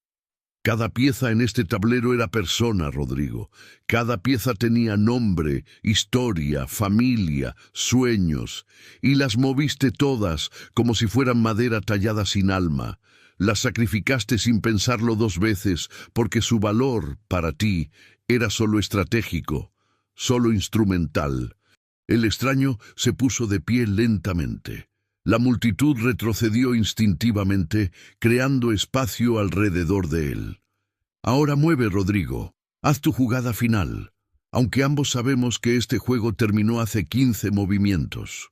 Cada pieza en este tablero era persona, Rodrigo. Cada pieza tenía nombre, historia, familia, sueños, y las moviste todas como si fueran madera tallada sin alma. Las sacrificaste sin pensarlo 2 veces, porque su valor, para ti, era solo estratégico, solo instrumental. El extraño se puso de pie lentamente. La multitud retrocedió instintivamente, creando espacio alrededor de él. Ahora mueve, Rodrigo. Haz tu jugada final, aunque ambos sabemos que este juego terminó hace 15 movimientos.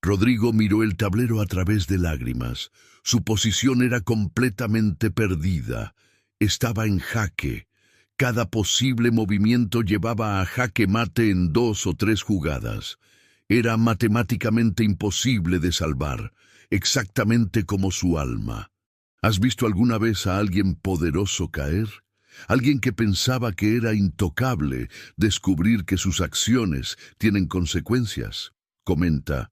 Rodrigo miró el tablero a través de lágrimas. Su posición era completamente perdida. Estaba en jaque. Cada posible movimiento llevaba a jaque mate en 2 o 3 jugadas. Era matemáticamente imposible de salvar. exactamente como su alma. ¿Has visto alguna vez a alguien poderoso caer? Alguien que pensaba que era intocable, descubrir que sus acciones tienen consecuencias. Comenta,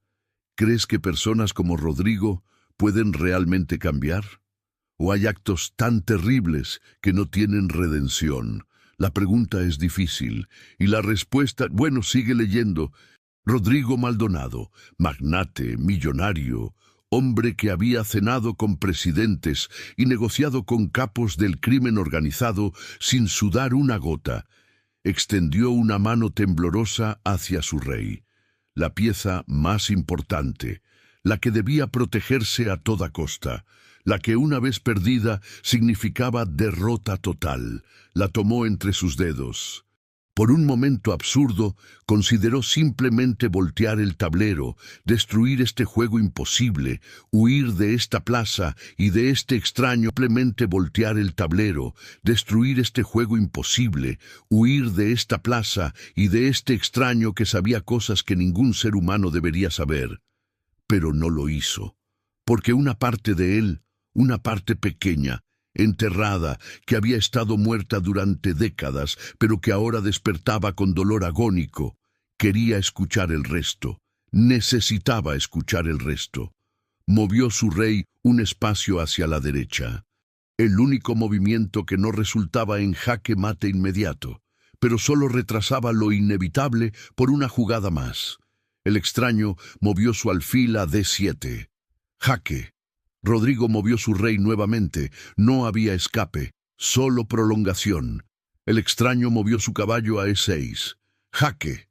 ¿crees que personas como Rodrigo pueden realmente cambiar? ¿O hay actos tan terribles que no tienen redención? La pregunta es difícil, y la respuesta, bueno, sigue leyendo. Rodrigo Maldonado, magnate, millonario, hombre que había cenado con presidentes y negociado con capos del crimen organizado sin sudar una gota, extendió una mano temblorosa hacia su rey, la pieza más importante, la que debía protegerse a toda costa, la que una vez perdida significaba derrota total. La tomó entre sus dedos. Por un momento absurdo, consideró simplemente voltear el tablero, destruir este juego imposible, huir de esta plaza y de este extraño. Simplemente voltear el tablero, destruir este juego imposible, huir de esta plaza y de este extraño que sabía cosas que ningún ser humano debería saber. Pero no lo hizo, porque una parte de él, una parte pequeña, enterrada, que había estado muerta durante décadas, pero que ahora despertaba con dolor agónico, quería escuchar el resto, necesitaba escuchar el resto. Movió su rey un espacio hacia la derecha, el único movimiento que no resultaba en jaque mate inmediato, pero solo retrasaba lo inevitable por una jugada más. El extraño movió su alfil a D7. Jaque. Rodrigo movió su rey nuevamente. No había escape, solo prolongación. El extraño movió su caballo a E6. Jaque.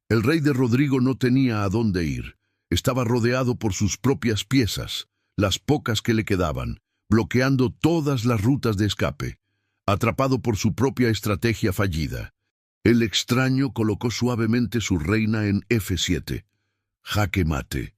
El rey de Rodrigo no tenía a dónde ir. Estaba rodeado por sus propias piezas, las pocas que le quedaban, bloqueando todas las rutas de escape, atrapado por su propia estrategia fallida. El extraño colocó suavemente su reina en F7. Jaque mate.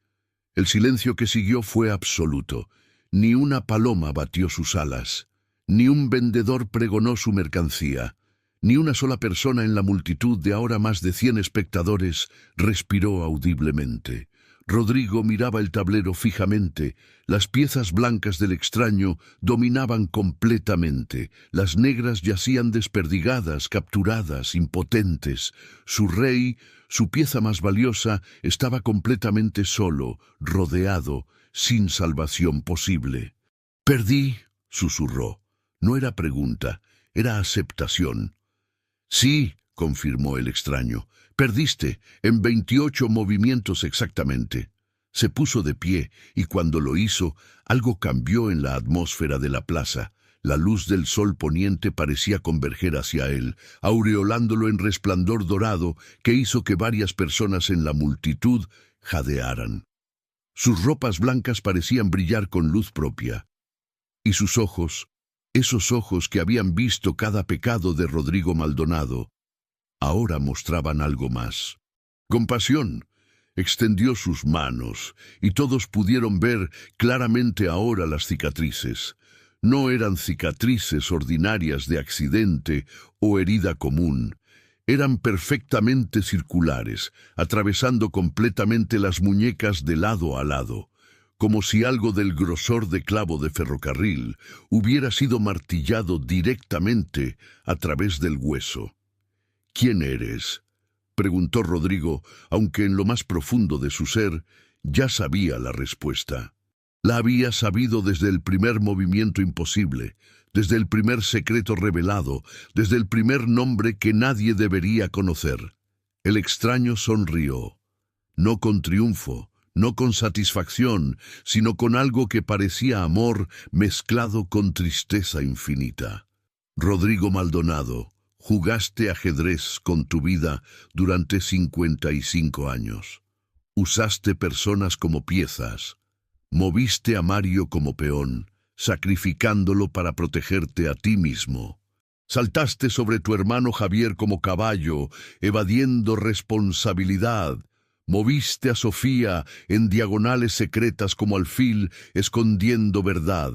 El silencio que siguió fue absoluto. Ni una paloma batió sus alas, ni un vendedor pregonó su mercancía, ni una sola persona en la multitud de ahora más de 100 espectadores respiró audiblemente. Rodrigo miraba el tablero fijamente. Las piezas blancas del extraño dominaban completamente. Las negras yacían desperdigadas, capturadas, impotentes. Su rey, su pieza más valiosa, estaba completamente solo, rodeado, sin salvación posible. «Perdí», susurró. No era pregunta, era aceptación. «Sí», confirmó el extraño. «Perdiste, en 28 movimientos exactamente». Se puso de pie, y cuando lo hizo, algo cambió en la atmósfera de la plaza. La luz del sol poniente parecía converger hacia él, aureolándolo en resplandor dorado que hizo que varias personas en la multitud jadearan. Sus ropas blancas parecían brillar con luz propia. Y sus ojos, esos ojos que habían visto cada pecado de Rodrigo Maldonado, ahora mostraban algo más. Compasión. Extendió sus manos, y todos pudieron ver claramente ahora las cicatrices. No eran cicatrices ordinarias de accidente o herida común. Eran perfectamente circulares, atravesando completamente las muñecas de lado a lado, como si algo del grosor de clavo de ferrocarril hubiera sido martillado directamente a través del hueso. «¿Quién eres?», preguntó Rodrigo, aunque en lo más profundo de su ser ya sabía la respuesta. La había sabido desde el primer movimiento imposible, desde el primer secreto revelado, desde el primer nombre que nadie debería conocer. El extraño sonrió, no con triunfo, no con satisfacción, sino con algo que parecía amor mezclado con tristeza infinita. «Rodrigo Maldonado, jugaste ajedrez con tu vida durante 55 años. Usaste personas como piezas. Moviste a Mario como peón, sacrificándolo para protegerte a ti mismo. Saltaste sobre tu hermano Javier como caballo, evadiendo responsabilidad. Moviste a Sofía en diagonales secretas como alfil, escondiendo verdad.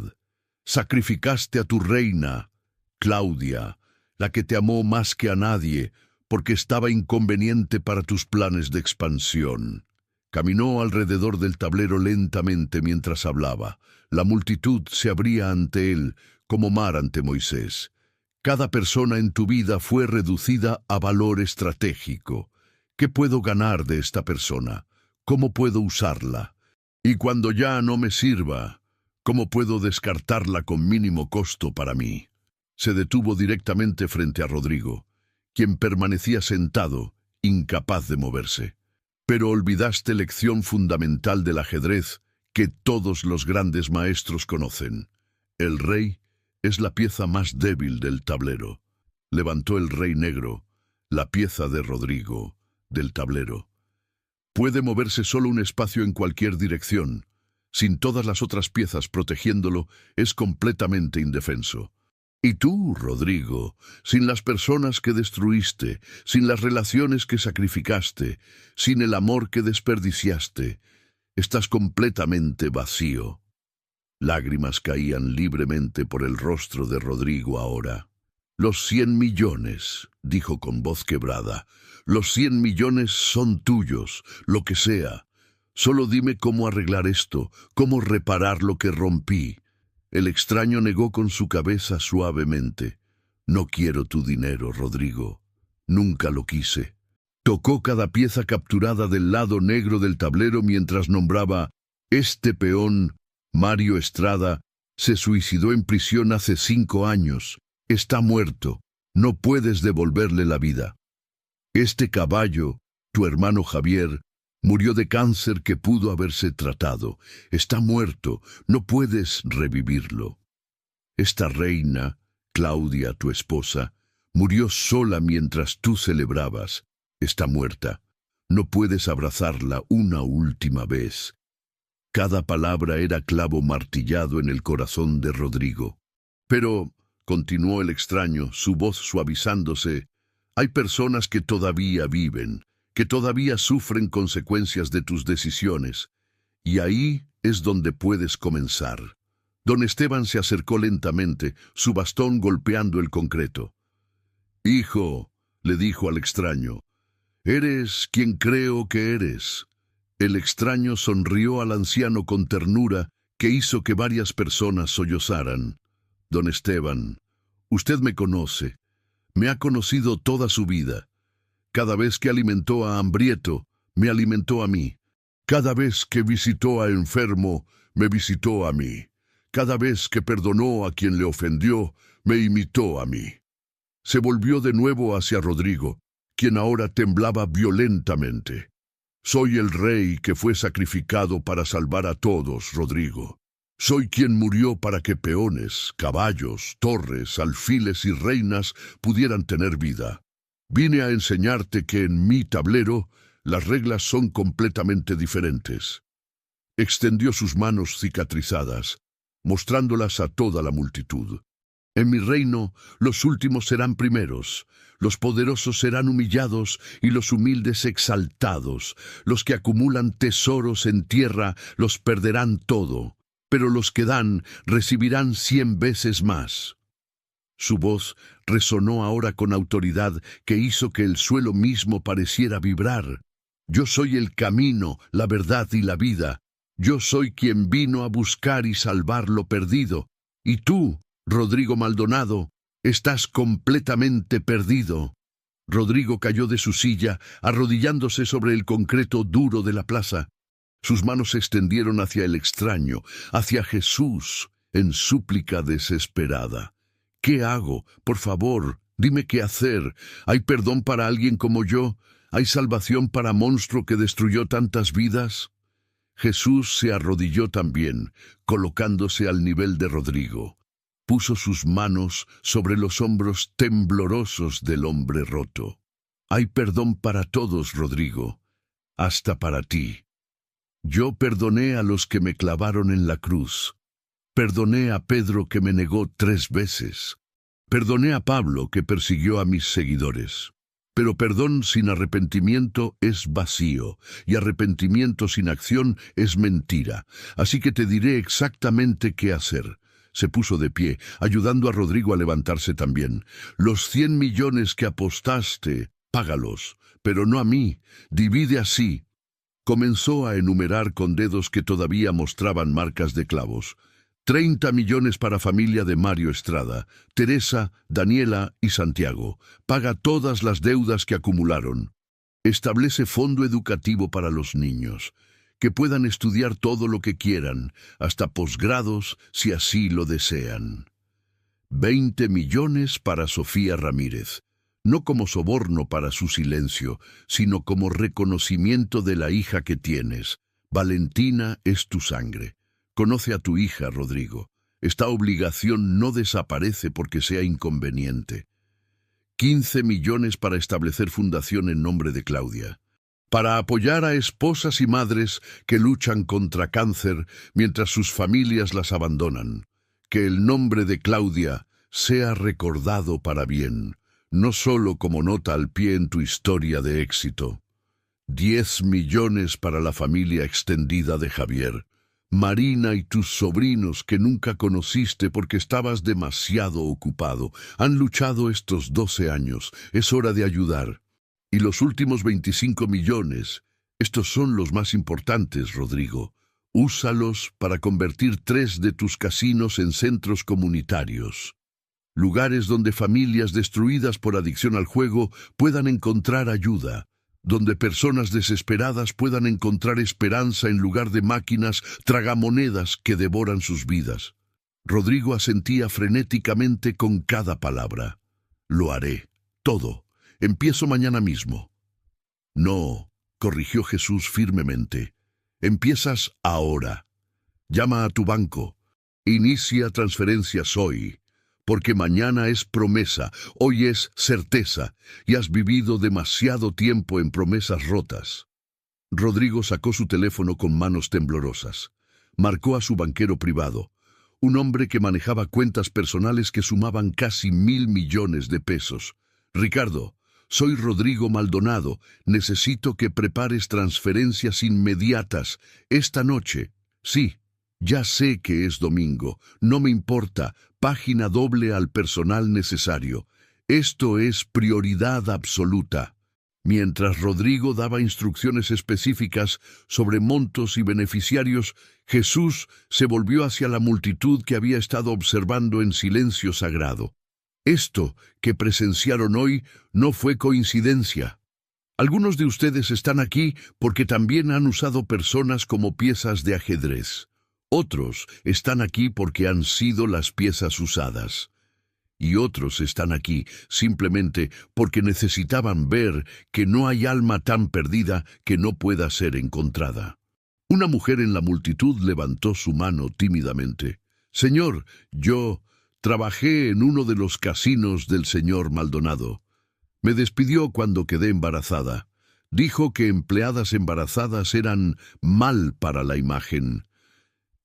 Sacrificaste a tu reina, Claudia, la que te amó más que a nadie, porque estaba inconveniente para tus planes de expansión. Caminó alrededor del tablero lentamente mientras hablaba. La multitud se abría ante él, como mar ante Moisés. Cada persona en tu vida fue reducida a valor estratégico. ¿Qué puedo ganar de esta persona? ¿Cómo puedo usarla? Y cuando ya no me sirva, ¿cómo puedo descartarla con mínimo costo para mí? Se detuvo directamente frente a Rodrigo, quien permanecía sentado, incapaz de moverse. Pero olvidaste lección fundamental del ajedrez que todos los grandes maestros conocen. El rey es la pieza más débil del tablero. Levantó el rey negro, la pieza de Rodrigo, del tablero. Puede moverse solo un espacio en cualquier dirección. Sin todas las otras piezas protegiéndolo, es completamente indefenso. Y tú, Rodrigo, sin las personas que destruiste, sin las relaciones que sacrificaste, sin el amor que desperdiciaste, estás completamente vacío. Lágrimas caían libremente por el rostro de Rodrigo ahora. «Los 100 millones», dijo con voz quebrada, «los 100 millones son tuyos, lo que sea. Solo dime cómo arreglar esto, cómo reparar lo que rompí». El extraño negó con su cabeza suavemente. «No quiero tu dinero, Rodrigo. Nunca lo quise». Tocó cada pieza capturada del lado negro del tablero mientras nombraba: «Este peón, Mario Estrada, se suicidó en prisión hace 5 años. Está muerto. No puedes devolverle la vida. Este caballo, tu hermano Javier, murió de cáncer que pudo haberse tratado. Está muerto. No puedes revivirlo. Esta reina, Claudia, tu esposa, murió sola mientras tú celebrabas. Está muerta. No puedes abrazarla una última vez». Cada palabra era clavo martillado en el corazón de Rodrigo. «Pero», continuó el extraño, su voz suavizándose, «hay personas que todavía viven, que todavía sufren consecuencias de tus decisiones, y ahí es donde puedes comenzar». Don Esteban se acercó lentamente, su bastón golpeando el concreto. «Hijo», le dijo al extraño, «eres quien creo que eres». El extraño sonrió al anciano con ternura que hizo que varias personas sollozaran. «Don Esteban, usted me conoce, me ha conocido toda su vida. Cada vez que alimentó a hambriento, me alimentó a mí. Cada vez que visitó a enfermo, me visitó a mí. Cada vez que perdonó a quien le ofendió, me imitó a mí». Se volvió de nuevo hacia Rodrigo, quien ahora temblaba violentamente. «Soy el rey que fue sacrificado para salvar a todos, Rodrigo. Soy quien murió para que peones, caballos, torres, alfiles y reinas pudieran tener vida. Vine a enseñarte que en mi tablero las reglas son completamente diferentes». Extendió sus manos cicatrizadas, mostrándolas a toda la multitud. «En mi reino, los últimos serán primeros, los poderosos serán humillados y los humildes exaltados. Los que acumulan tesoros en tierra los perderán todo, pero los que dan recibirán 100 veces más». Su voz resonó ahora con autoridad que hizo que el suelo mismo pareciera vibrar. «Yo soy el camino, la verdad y la vida. Yo soy quien vino a buscar y salvar lo perdido. Y tú, Rodrigo Maldonado, estás completamente perdido». Rodrigo cayó de su silla, arrodillándose sobre el concreto duro de la plaza. Sus manos se extendieron hacia el extraño, hacia Jesús, en súplica desesperada. «¿Qué hago? Por favor, dime qué hacer. ¿Hay perdón para alguien como yo? ¿Hay salvación para monstruo que destruyó tantas vidas?» Jesús se arrodilló también, colocándose al nivel de Rodrigo. Puso sus manos sobre los hombros temblorosos del hombre roto. «Hay perdón para todos, Rodrigo, hasta para ti. Yo perdoné a los que me clavaron en la cruz. Perdoné a Pedro que me negó 3 veces. Perdoné a Pablo que persiguió a mis seguidores. Pero perdón sin arrepentimiento es vacío, y arrepentimiento sin acción es mentira. Así que te diré exactamente qué hacer». Se puso de pie, ayudando a Rodrigo a levantarse también. «Los 100 millones que apostaste, págalos, pero no a mí. Divide así. Comenzó a enumerar con dedos que todavía mostraban marcas de clavos. 30 millones para familia de Mario Estrada, Teresa, Daniela y Santiago. Paga todas las deudas que acumularon. Establece fondo educativo para los niños, que puedan estudiar todo lo que quieran, hasta posgrados si así lo desean. 20 millones para Sofía Ramírez, no como soborno para su silencio, sino como reconocimiento de la hija que tienes. Valentina es tu sangre. Conoce a tu hija, Rodrigo. Esta obligación no desaparece porque sea inconveniente. 15 millones para establecer fundación en nombre de Claudia, para apoyar a esposas y madres que luchan contra cáncer mientras sus familias las abandonan. Que el nombre de Claudia sea recordado para bien, no solo como nota al pie en tu historia de éxito. 10 millones para la familia extendida de Javier. Marina y tus sobrinos que nunca conociste porque estabas demasiado ocupado. Han luchado estos 12 años. Es hora de ayudar. Y los últimos 25 millones, estos son los más importantes, Rodrigo. Úsalos para convertir 3 de tus casinos en centros comunitarios. Lugares donde familias destruidas por adicción al juego puedan encontrar ayuda. Donde personas desesperadas puedan encontrar esperanza en lugar de máquinas tragamonedas que devoran sus vidas. Rodrigo asentía frenéticamente con cada palabra. Lo haré, todo. Empiezo mañana mismo. No, corrigió Jesús firmemente. Empiezas ahora. Llama a tu banco. Inicia transferencias hoy. Porque mañana es promesa, hoy es certeza, y has vivido demasiado tiempo en promesas rotas. Rodrigo sacó su teléfono con manos temblorosas. Marcó a su banquero privado, un hombre que manejaba cuentas personales que sumaban casi 1.000 millones de pesos. Ricardo, soy Rodrigo Maldonado, necesito que prepares transferencias inmediatas, esta noche. Sí. Ya sé que es domingo, no me importa, página doble al personal necesario. Esto es prioridad absoluta. Mientras Rodrigo daba instrucciones específicas sobre montos y beneficiarios, Jesús se volvió hacia la multitud que había estado observando en silencio sagrado. Esto que presenciaron hoy no fue coincidencia. Algunos de ustedes están aquí porque también han usado personas como piezas de ajedrez. Otros están aquí porque han sido las piezas usadas. Y otros están aquí simplemente porque necesitaban ver que no hay alma tan perdida que no pueda ser encontrada. Una mujer en la multitud levantó su mano tímidamente. Señor, yo trabajé en uno de los casinos del señor Maldonado. Me despidió cuando quedé embarazada. Dijo que empleadas embarazadas eran mal para la imagen.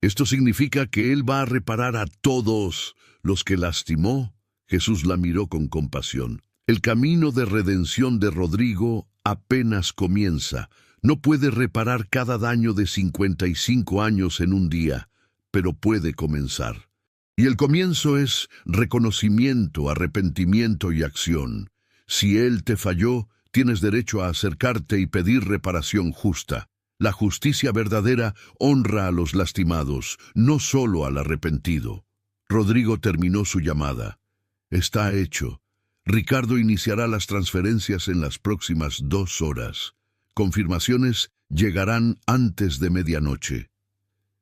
Esto significa que Él va a reparar a todos los que lastimó. Jesús la miró con compasión. El camino de redención de Rodrigo apenas comienza. No puede reparar cada daño de 55 años en un día, pero puede comenzar. Y el comienzo es reconocimiento, arrepentimiento y acción. Si Él te falló, tienes derecho a acercarte y pedir reparación justa. La justicia verdadera honra a los lastimados, no solo al arrepentido. Rodrigo terminó su llamada. Está hecho. Ricardo iniciará las transferencias en las próximas 2 horas. Confirmaciones llegarán antes de medianoche.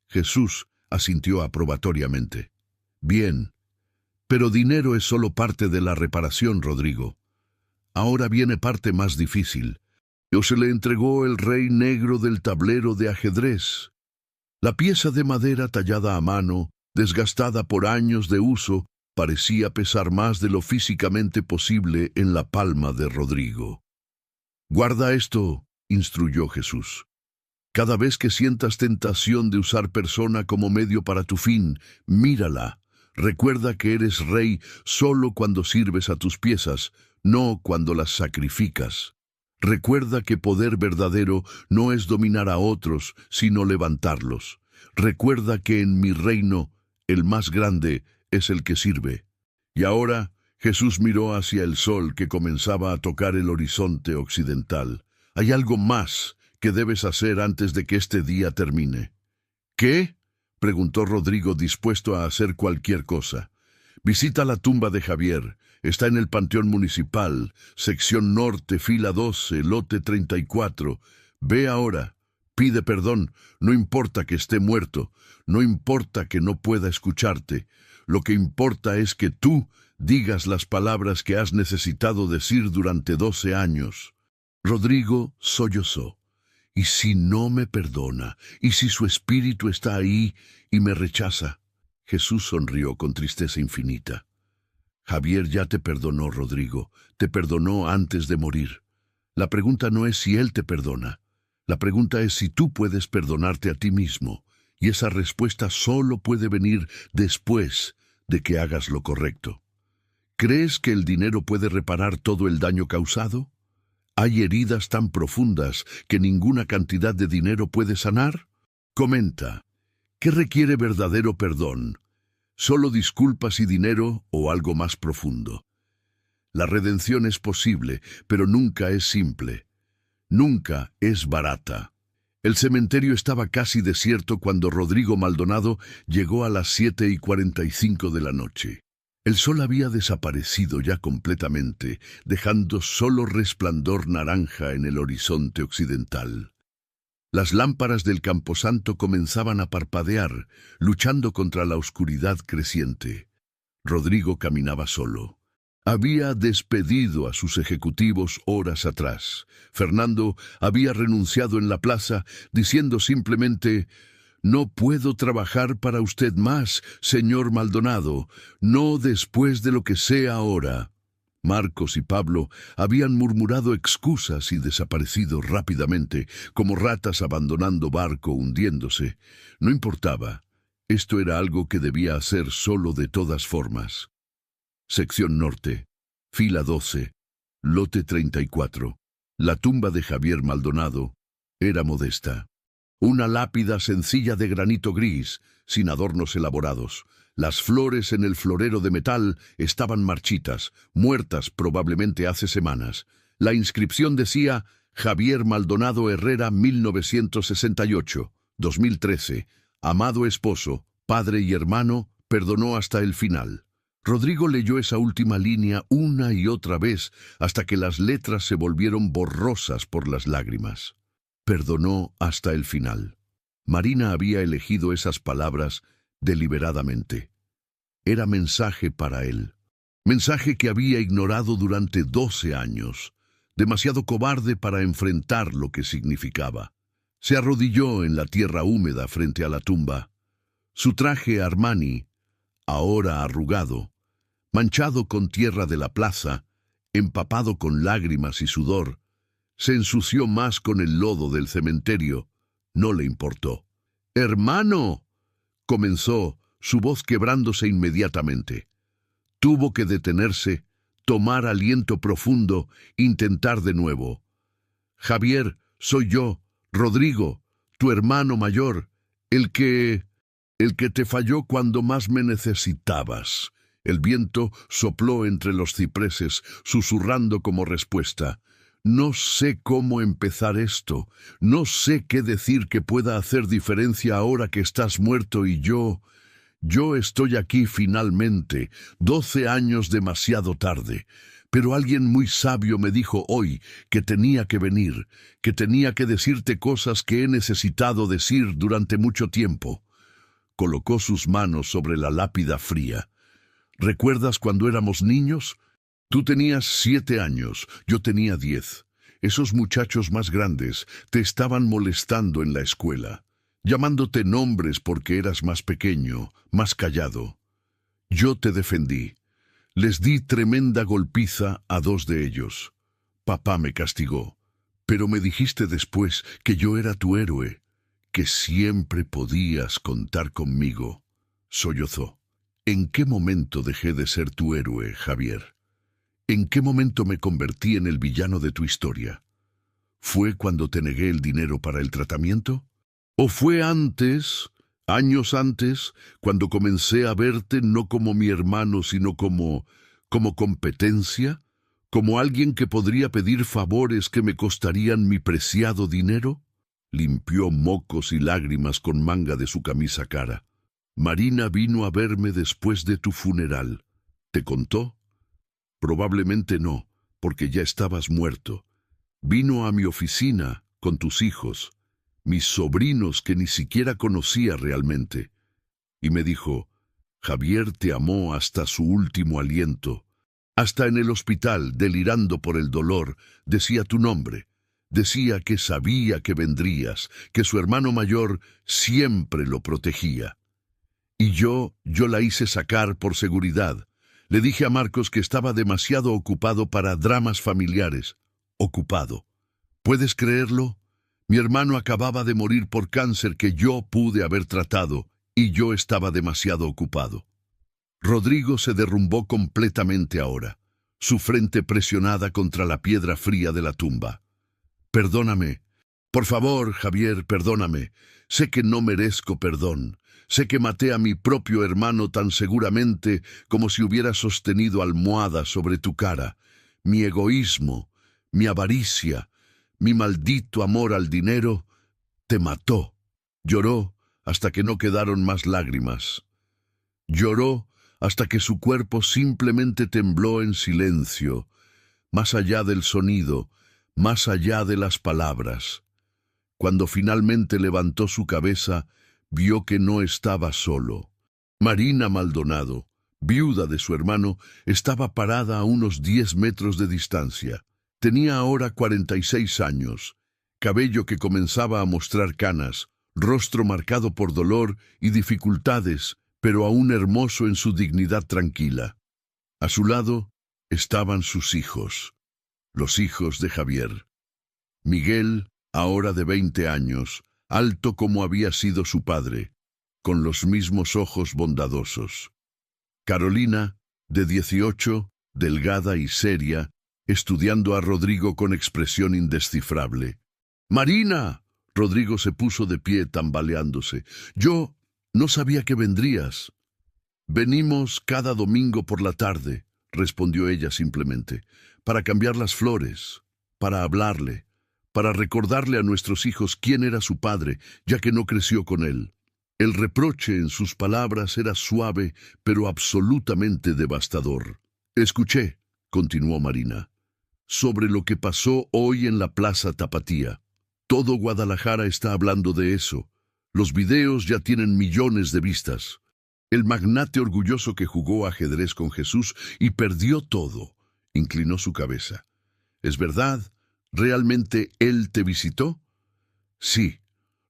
Jesús asintió aprobatoriamente. Bien, pero dinero es solo parte de la reparación, Rodrigo. Ahora viene parte más difícil. Se le entregó el rey negro del tablero de ajedrez. La pieza de madera tallada a mano, desgastada por años de uso, parecía pesar más de lo físicamente posible en la palma de Rodrigo. Guarda esto, instruyó Jesús. Cada vez que sientas tentación de usar persona como medio para tu fin, mírala. Recuerda que eres rey solo cuando sirves a tus piezas, no cuando las sacrificas. Recuerda que poder verdadero no es dominar a otros, sino levantarlos. Recuerda que en mi reino, el más grande es el que sirve. Y ahora, Jesús miró hacia el sol que comenzaba a tocar el horizonte occidental. Hay algo más que debes hacer antes de que este día termine. ¿Qué? Preguntó Rodrigo, dispuesto a hacer cualquier cosa. Visita la tumba de Javier. Está en el Panteón Municipal, sección norte, fila 12, lote 34. Ve ahora. Pide perdón. No importa que esté muerto. No importa que no pueda escucharte. Lo que importa es que tú digas las palabras que has necesitado decir durante 12 años. Rodrigo sollozó. ¿Y si no me perdona? ¿Y si su espíritu está ahí y me rechaza? Jesús sonrió con tristeza infinita. Javier ya te perdonó, Rodrigo. Te perdonó antes de morir. La pregunta no es si él te perdona. La pregunta es si tú puedes perdonarte a ti mismo. Y esa respuesta solo puede venir después de que hagas lo correcto. ¿Crees que el dinero puede reparar todo el daño causado? ¿Hay heridas tan profundas que ninguna cantidad de dinero puede sanar? Comenta, ¿qué requiere verdadero perdón? ¿Solo disculpas y dinero o algo más profundo? La redención es posible, pero nunca es simple. Nunca es barata. El cementerio estaba casi desierto cuando Rodrigo Maldonado llegó a las 7:45 de la noche. El sol había desaparecido ya completamente, dejando solo resplandor naranja en el horizonte occidental. Las lámparas del camposanto comenzaban a parpadear, luchando contra la oscuridad creciente. Rodrigo caminaba solo. Había despedido a sus ejecutivos horas atrás. Fernando había renunciado en la plaza, diciendo simplemente: «No puedo trabajar para usted más, señor Maldonado, no después de lo que sé ahora». Marcos y Pablo habían murmurado excusas y desaparecido rápidamente, como ratas abandonando barco hundiéndose. No importaba. Esto era algo que debía hacer solo de todas formas. Sección norte, fila 12, lote 34. La tumba de Javier Maldonado era modesta. Una lápida sencilla de granito gris, sin adornos elaborados. Las flores en el florero de metal estaban marchitas, muertas probablemente hace semanas. La inscripción decía: Javier Maldonado Herrera, 1968-2013. Amado esposo, padre y hermano, perdonó hasta el final. Rodrigo leyó esa última línea una y otra vez hasta que las letras se volvieron borrosas por las lágrimas. Perdonó hasta el final. Marina había elegido esas palabras deliberadamente. Era mensaje para él. Mensaje que había ignorado durante 12 años. Demasiado cobarde para enfrentar lo que significaba. Se arrodilló en la tierra húmeda frente a la tumba. Su traje Armani, ahora arrugado, manchado con tierra de la plaza, empapado con lágrimas y sudor, se ensució más con el lodo del cementerio. No le importó. «¡Hermano!», comenzó, su voz quebrándose inmediatamente. Tuvo que detenerse, tomar aliento profundo, intentar de nuevo. «Javier, soy yo, Rodrigo, tu hermano mayor, el que te falló cuando más me necesitabas». El viento sopló entre los cipreses, susurrando como respuesta: «No sé cómo empezar esto. No sé qué decir que pueda hacer diferencia ahora que estás muerto y yo estoy aquí finalmente, 12 años demasiado tarde. Pero alguien muy sabio me dijo hoy que tenía que venir, que tenía que decirte cosas que he necesitado decir durante mucho tiempo». Colocó sus manos sobre la lápida fría. «¿Recuerdas cuando éramos niños? Tú tenías 7 años, yo tenía 10. Esos muchachos más grandes te estaban molestando en la escuela, llamándote nombres porque eras más pequeño, más callado. Yo te defendí. Les di tremenda golpiza a 2 de ellos. Papá me castigó, pero me dijiste después que yo era tu héroe, que siempre podías contar conmigo». Sollozó. «¿En qué momento dejé de ser tu héroe, Javier? ¿En qué momento me convertí en el villano de tu historia? ¿Fue cuando te negué el dinero para el tratamiento? ¿O fue antes, años antes, cuando comencé a verte no como mi hermano, sino como competencia? ¿Como alguien que podría pedir favores que me costarían mi preciado dinero? Limpió mocos y lágrimas con manga de su camisa cara. Marina vino a verme después de tu funeral. ¿Te contó? Probablemente no, porque ya estabas muerto. Vino a mi oficina con tus hijos, mis sobrinos que ni siquiera conocía realmente, y me dijo, Javier te amó hasta su último aliento. Hasta en el hospital, delirando por el dolor, decía tu nombre. Decía que sabía que vendrías, que su hermano mayor siempre lo protegía. Y yo la hice sacar por seguridad. Le dije a Marcos que estaba demasiado ocupado para dramas familiares. Ocupado. ¿Puedes creerlo? Mi hermano acababa de morir por cáncer que yo pude haber tratado, y yo estaba demasiado ocupado. Rodrigo se derrumbó completamente ahora, su frente presionada contra la piedra fría de la tumba. Perdóname. Por favor, Javier, perdóname. Sé que no merezco perdón. Sé que maté a mi propio hermano tan seguramente como si hubiera sostenido almohada sobre tu cara. Mi egoísmo, mi avaricia, mi maldito amor al dinero, te mató. Lloró hasta que no quedaron más lágrimas. Lloró hasta que su cuerpo simplemente tembló en silencio, más allá del sonido, más allá de las palabras. Cuando finalmente levantó su cabeza, vio que no estaba solo. Marina Maldonado, viuda de su hermano, estaba parada a unos 10 metros de distancia. Tenía ahora 46 años, cabello que comenzaba a mostrar canas, rostro marcado por dolor y dificultades, pero aún hermoso en su dignidad tranquila. A su lado estaban sus hijos, los hijos de Javier. Miguel, ahora de 20 años, alto como había sido su padre, con los mismos ojos bondadosos. Carolina, de 18, delgada y seria, estudiando a Rodrigo con expresión indescifrable. ¡Marina! Rodrigo se puso de pie tambaleándose. Yo no sabía que vendrías. Venimos cada domingo por la tarde, respondió ella simplemente, para cambiar las flores, para hablarle, para recordarle a nuestros hijos quién era su padre, ya que no creció con él. El reproche en sus palabras era suave, pero absolutamente devastador. Escuché, continuó Marina, sobre lo que pasó hoy en la Plaza Tapatía. Todo Guadalajara está hablando de eso. Los videos ya tienen millones de vistas. El magnate orgulloso que jugó ajedrez con Jesús y perdió todo, inclinó su cabeza. ¿Es verdad? ¿Realmente él te visitó? Sí.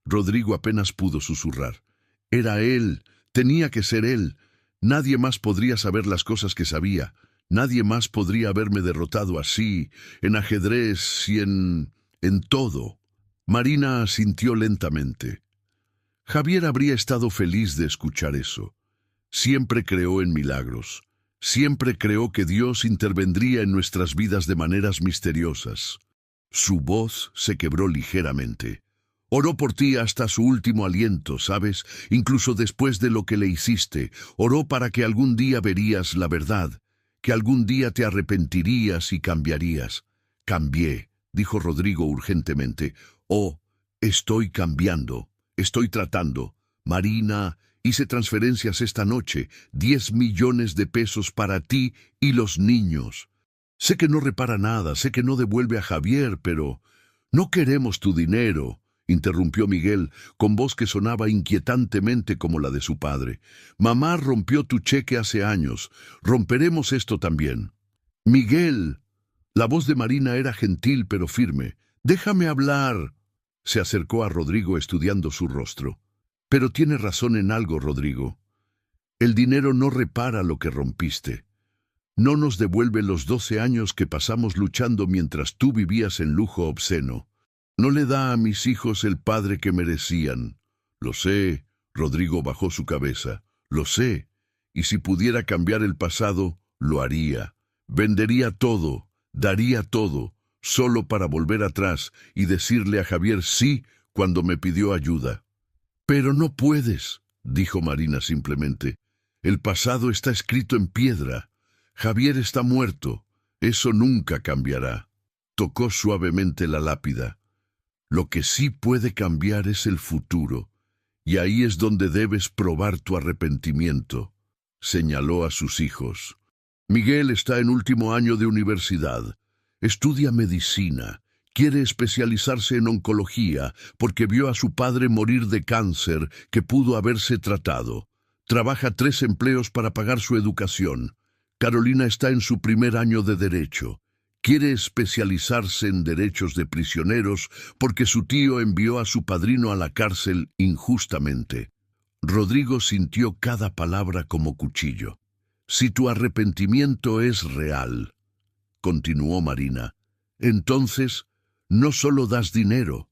Rodrigo apenas pudo susurrar. Era él, tenía que ser él. Nadie más podría saber las cosas que sabía. Nadie más podría haberme derrotado así, en ajedrez y en todo. Marina asintió lentamente. Javier habría estado feliz de escuchar eso. Siempre creó en milagros. Siempre creó que Dios intervendría en nuestras vidas de maneras misteriosas. Su voz se quebró ligeramente. Oró por ti hasta su último aliento, ¿sabes? Incluso después de lo que le hiciste. Oró para que algún día verías la verdad, que algún día te arrepentirías y cambiarías. Cambié, dijo Rodrigo urgentemente. Oh, estoy cambiando, estoy tratando. Marina, hice transferencias esta noche, 10 millones de pesos para ti y los niños. Sé que no repara nada, sé que no devuelve a Javier, pero no queremos tu dinero, interrumpió Miguel, con voz que sonaba inquietantemente como la de su padre. Mamá rompió tu cheque hace años, romperemos esto también. Miguel, la voz de Marina era gentil pero firme. Déjame hablar. Se acercó a Rodrigo estudiando su rostro. Pero tiene razón en algo, Rodrigo. El dinero no repara lo que rompiste. No nos devuelve los 12 años que pasamos luchando mientras tú vivías en lujo obsceno. No le da a mis hijos el padre que merecían. Lo sé, Rodrigo bajó su cabeza. Lo sé, y si pudiera cambiar el pasado, lo haría. Vendería todo, daría todo, solo para volver atrás y decirle a Javier sí cuando me pidió ayuda. Pero no puedes, dijo Marina simplemente. El pasado está escrito en piedra. Javier está muerto. Eso nunca cambiará. Tocó suavemente la lápida. Lo que sí puede cambiar es el futuro, y ahí es donde debes probar tu arrepentimiento, señaló a sus hijos. Miguel está en último año de universidad. Estudia medicina. Quiere especializarse en oncología porque vio a su padre morir de cáncer que pudo haberse tratado. Trabaja 3 empleos para pagar su educación. Carolina está en su primer año de Derecho. Quiere especializarse en derechos de prisioneros porque su tío envió a su padrino a la cárcel injustamente. Rodrigo sintió cada palabra como cuchillo. Si tu arrepentimiento es real, continuó Marina, entonces no solo das dinero,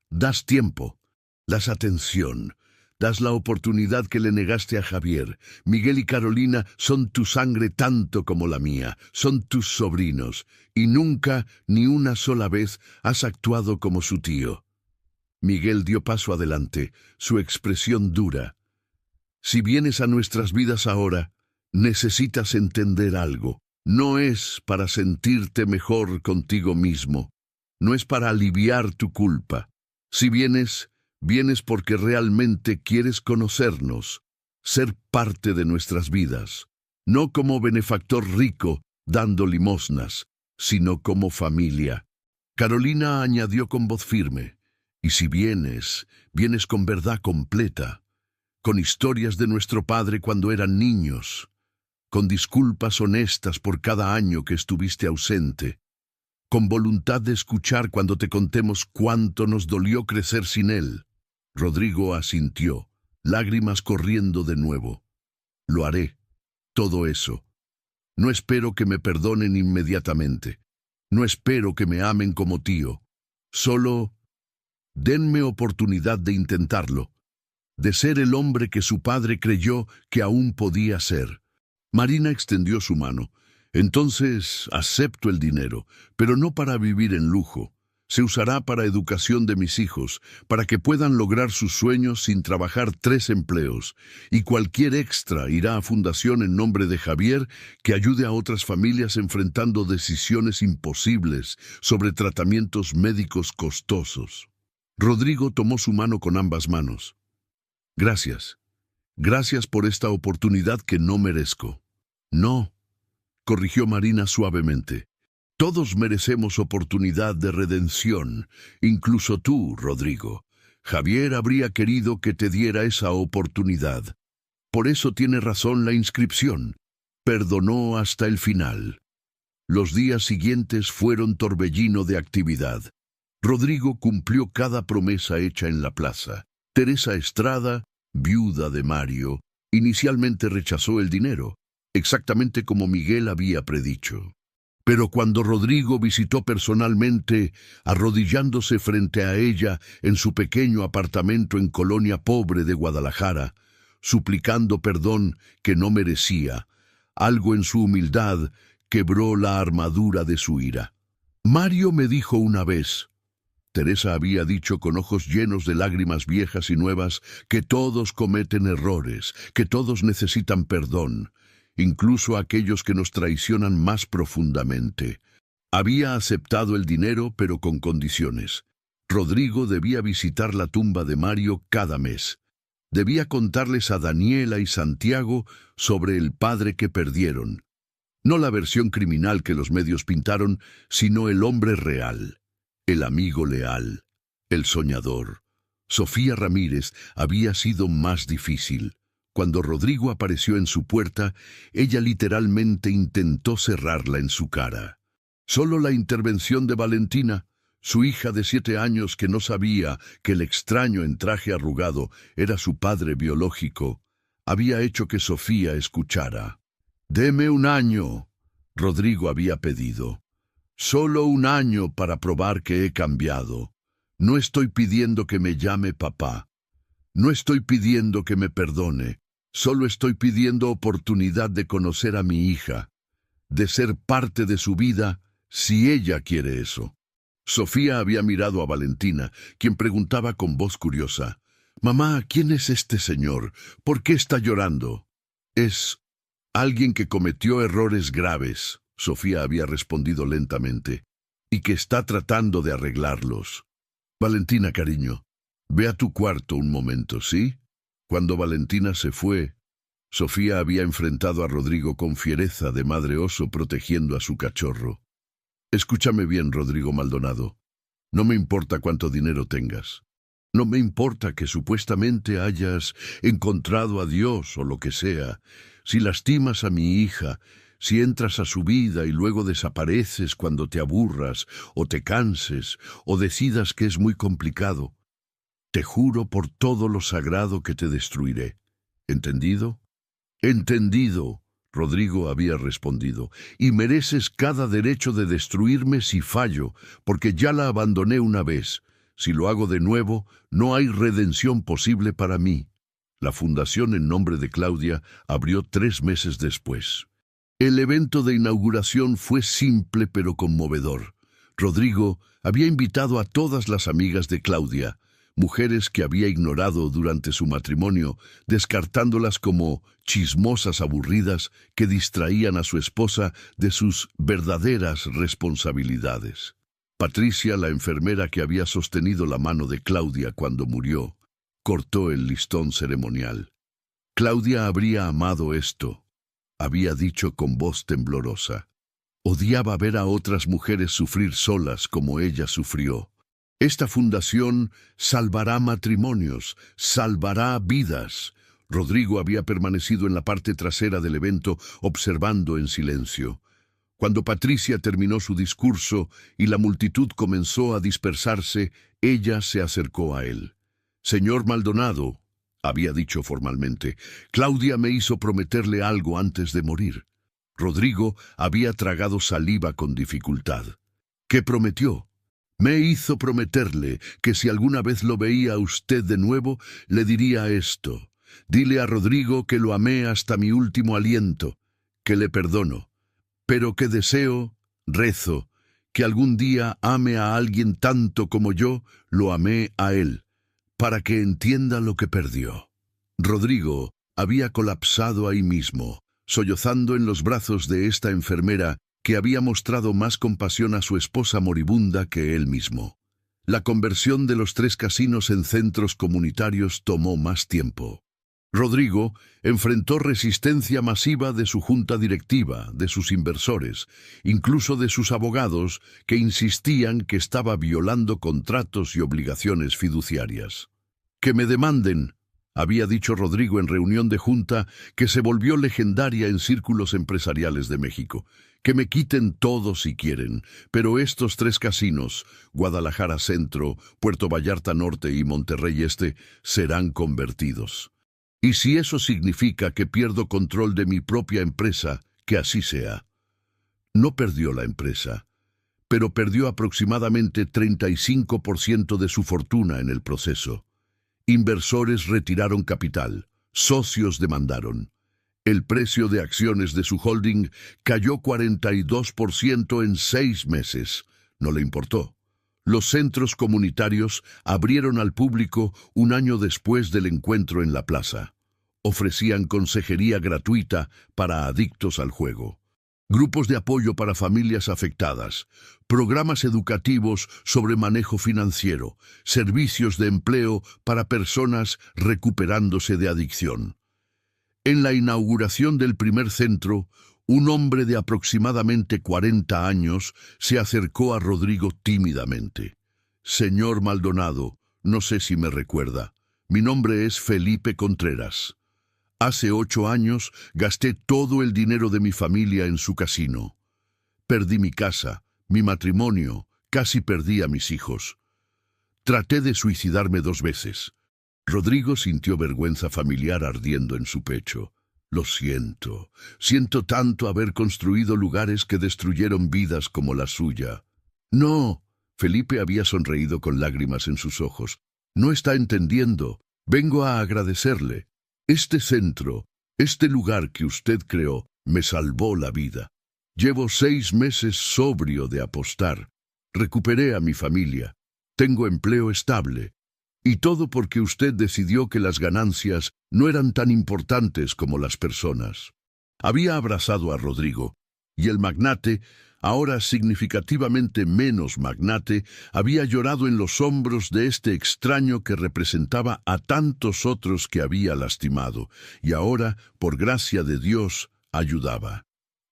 das tiempo, das atención, das la oportunidad que le negaste a Javier. Miguel y Carolina son tu sangre tanto como la mía, son tus sobrinos, y nunca, ni una sola vez, has actuado como su tío. Miguel dio paso adelante, su expresión dura. Si vienes a nuestras vidas ahora, necesitas entender algo. No es para sentirte mejor contigo mismo. No es para aliviar tu culpa. Si vienes porque realmente quieres conocernos, ser parte de nuestras vidas. No como benefactor rico dando limosnas, sino como familia. Carolina añadió con voz firme, y si vienes con verdad completa, con historias de nuestro padre cuando eran niños, con disculpas honestas por cada año que estuviste ausente, con voluntad de escuchar cuando te contemos cuánto nos dolió crecer sin él. Rodrigo asintió, lágrimas corriendo de nuevo. Lo haré, todo eso. No espero que me perdonen inmediatamente. No espero que me amen como tío. Solo denme oportunidad de intentarlo, de ser el hombre que su padre creyó que aún podía ser. Marina extendió su mano. Entonces acepto el dinero, pero no para vivir en lujo. Se usará para educación de mis hijos, para que puedan lograr sus sueños sin trabajar 3 empleos, y cualquier extra irá a fundación en nombre de Javier que ayude a otras familias enfrentando decisiones imposibles sobre tratamientos médicos costosos. Rodrigo tomó su mano con ambas manos. Gracias. Gracias por esta oportunidad que no merezco. No, corrigió Marina suavemente. Todos merecemos oportunidad de redención, incluso tú, Rodrigo. Javier habría querido que te diera esa oportunidad. Por eso tiene razón la inscripción. Perdonó hasta el final. Los días siguientes fueron torbellino de actividad. Rodrigo cumplió cada promesa hecha en la plaza. Teresa Estrada, viuda de Mario, inicialmente rechazó el dinero, exactamente como Miguel había predicho. Pero cuando Rodrigo visitó personalmente, arrodillándose frente a ella en su pequeño apartamento en Colonia Pobre de Guadalajara, suplicando perdón que no merecía, algo en su humildad quebró la armadura de su ira. Mario me dijo una vez, Teresa había dicho con ojos llenos de lágrimas viejas y nuevas, que todos cometen errores, que todos necesitan perdón, incluso aquellos que nos traicionan más profundamente. Había aceptado el dinero, pero con condiciones. Rodrigo debía visitar la tumba de Mario cada mes. Debía contarles a Daniela y Santiago sobre el padre que perdieron. No la versión criminal que los medios pintaron, sino el hombre real, el amigo leal, el soñador. Sofía Ramírez había sido más difícil. Cuando Rodrigo apareció en su puerta, ella literalmente intentó cerrarla en su cara. Solo la intervención de Valentina, su hija de 7 años que no sabía que el extraño en traje arrugado era su padre biológico, había hecho que Sofía escuchara. «Deme 1 año», Rodrigo había pedido. «Solo 1 año para probar que he cambiado. No estoy pidiendo que me llame papá. No estoy pidiendo que me perdone. Solo estoy pidiendo oportunidad de conocer a mi hija, de ser parte de su vida, si ella quiere eso». Sofía había mirado a Valentina, quien preguntaba con voz curiosa, «Mamá, ¿quién es este señor? ¿Por qué está llorando?» «Es alguien que cometió errores graves», Sofía había respondido lentamente, «y que está tratando de arreglarlos». Valentina, cariño, ve a tu cuarto un momento, ¿sí? Cuando Valentina se fue, Sofía había enfrentado a Rodrigo con fiereza de madre oso protegiendo a su cachorro. Escúchame bien, Rodrigo Maldonado. No me importa cuánto dinero tengas. No me importa que supuestamente hayas encontrado a Dios o lo que sea. Si lastimas a mi hija, si entras a su vida y luego desapareces cuando te aburras o te canses o decidas que es muy complicado, te juro por todo lo sagrado que te destruiré. ¿Entendido? Entendido, Rodrigo había respondido, y mereces cada derecho de destruirme si fallo, porque ya la abandoné una vez. Si lo hago de nuevo, no hay redención posible para mí. La fundación en nombre de Claudia abrió 3 meses después. El evento de inauguración fue simple pero conmovedor. Rodrigo había invitado a todas las amigas de Claudia, mujeres que había ignorado durante su matrimonio, descartándolas como chismosas aburridas que distraían a su esposa de sus verdaderas responsabilidades. Patricia, la enfermera que había sostenido la mano de Claudia cuando murió, cortó el listón ceremonial. Claudia habría amado esto, había dicho con voz temblorosa. Odiaba ver a otras mujeres sufrir solas como ella sufrió. Esta fundación salvará matrimonios, salvará vidas. Rodrigo había permanecido en la parte trasera del evento, observando en silencio. Cuando Patricia terminó su discurso y la multitud comenzó a dispersarse, ella se acercó a él. «Señor Maldonado», había dicho formalmente, «Claudia me hizo prometerle algo antes de morir». Rodrigo había tragado saliva con dificultad. «¿Qué prometió?» «Me hizo prometerle que si alguna vez lo veía a usted de nuevo, le diría esto. Dile a Rodrigo que lo amé hasta mi último aliento, que le perdono, pero que deseo, rezo, que algún día ame a alguien tanto como yo lo amé a él, para que entienda lo que perdió». Rodrigo había colapsado ahí mismo, sollozando en los brazos de esta enfermera que había mostrado más compasión a su esposa moribunda que él mismo. La conversión de los 3 casinos en centros comunitarios tomó más tiempo. Rodrigo enfrentó resistencia masiva de su junta directiva, de sus inversores, incluso de sus abogados, que insistían que estaba violando contratos y obligaciones fiduciarias. «Que me demanden», había dicho Rodrigo en reunión de junta que se volvió legendaria en círculos empresariales de México. «Que me quiten todo si quieren, pero estos 3 casinos, Guadalajara Centro, Puerto Vallarta Norte y Monterrey Este, serán convertidos. Y si eso significa que pierdo control de mi propia empresa, que así sea». No perdió la empresa, pero perdió aproximadamente 35% de su fortuna en el proceso. Inversores retiraron capital, socios demandaron. El precio de acciones de su holding cayó 42% en 6 meses. No le importó. Los centros comunitarios abrieron al público un año después del encuentro en la plaza. Ofrecían consejería gratuita para adictos al juego. Grupos de apoyo para familias afectadas, programas educativos sobre manejo financiero, servicios de empleo para personas recuperándose de adicción. En la inauguración del primer centro, un hombre de aproximadamente 40 años se acercó a Rodrigo tímidamente. «Señor Maldonado, no sé si me recuerda. Mi nombre es Felipe Contreras. Hace 8 años gasté todo el dinero de mi familia en su casino. Perdí mi casa, mi matrimonio, casi perdí a mis hijos. Traté de suicidarme 2 veces. Rodrigo sintió vergüenza familiar ardiendo en su pecho. «Lo siento. Siento tanto haber construido lugares que destruyeron vidas como la suya». «No», Felipe había sonreído con lágrimas en sus ojos. «No está entendiendo. Vengo a agradecerle. Este centro, este lugar que usted creó, me salvó la vida. Llevo 6 meses sobrio de apostar. Recuperé a mi familia. Tengo empleo estable. Y todo porque usted decidió que las ganancias no eran tan importantes como las personas». Había abrazado a Rodrigo, y el magnate ahora significativamente menos magnate, había llorado en los hombros de este extraño que representaba a tantos otros que había lastimado, y ahora, por gracia de Dios, ayudaba.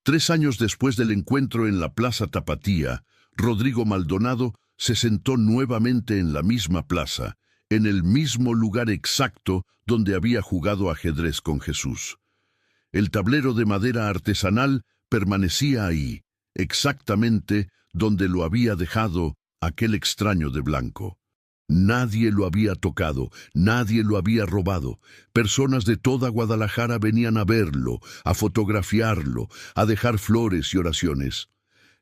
3 años después del encuentro en la Plaza Tapatía, Rodrigo Maldonado se sentó nuevamente en la misma plaza, en el mismo lugar exacto donde había jugado ajedrez con Jesús. El tablero de madera artesanal permanecía ahí, exactamente donde lo había dejado aquel extraño de blanco. Nadie lo había tocado, nadie lo había robado. Personas de toda Guadalajara venían a verlo, a fotografiarlo, a dejar flores y oraciones.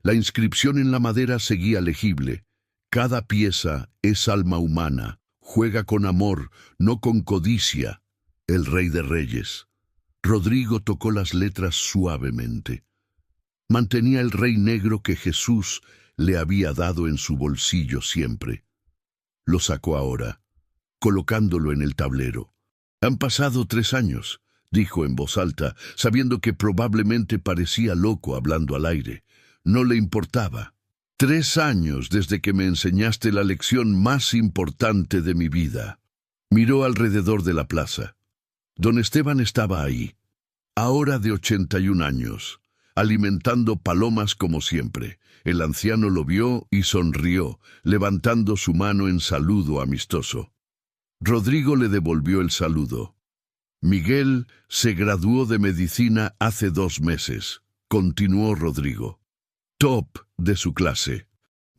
La inscripción en la madera seguía legible. Cada pieza es alma humana, juega con amor, no con codicia. El Rey de Reyes. Rodrigo tocó las letras suavemente. Mantenía el rey negro que Jesús le había dado en su bolsillo siempre. Lo sacó ahora, colocándolo en el tablero. «Han pasado 3 años», dijo en voz alta, sabiendo que probablemente parecía loco hablando al aire. No le importaba. 3 años desde que me enseñaste la lección más importante de mi vida. Miró alrededor de la plaza. Don Esteban estaba ahí, ahora de 81 años, alimentando palomas como siempre. El anciano lo vio y sonrió, levantando su mano en saludo amistoso. Rodrigo le devolvió el saludo. «Miguel se graduó de medicina hace 2 meses», continuó Rodrigo. «Top de su clase.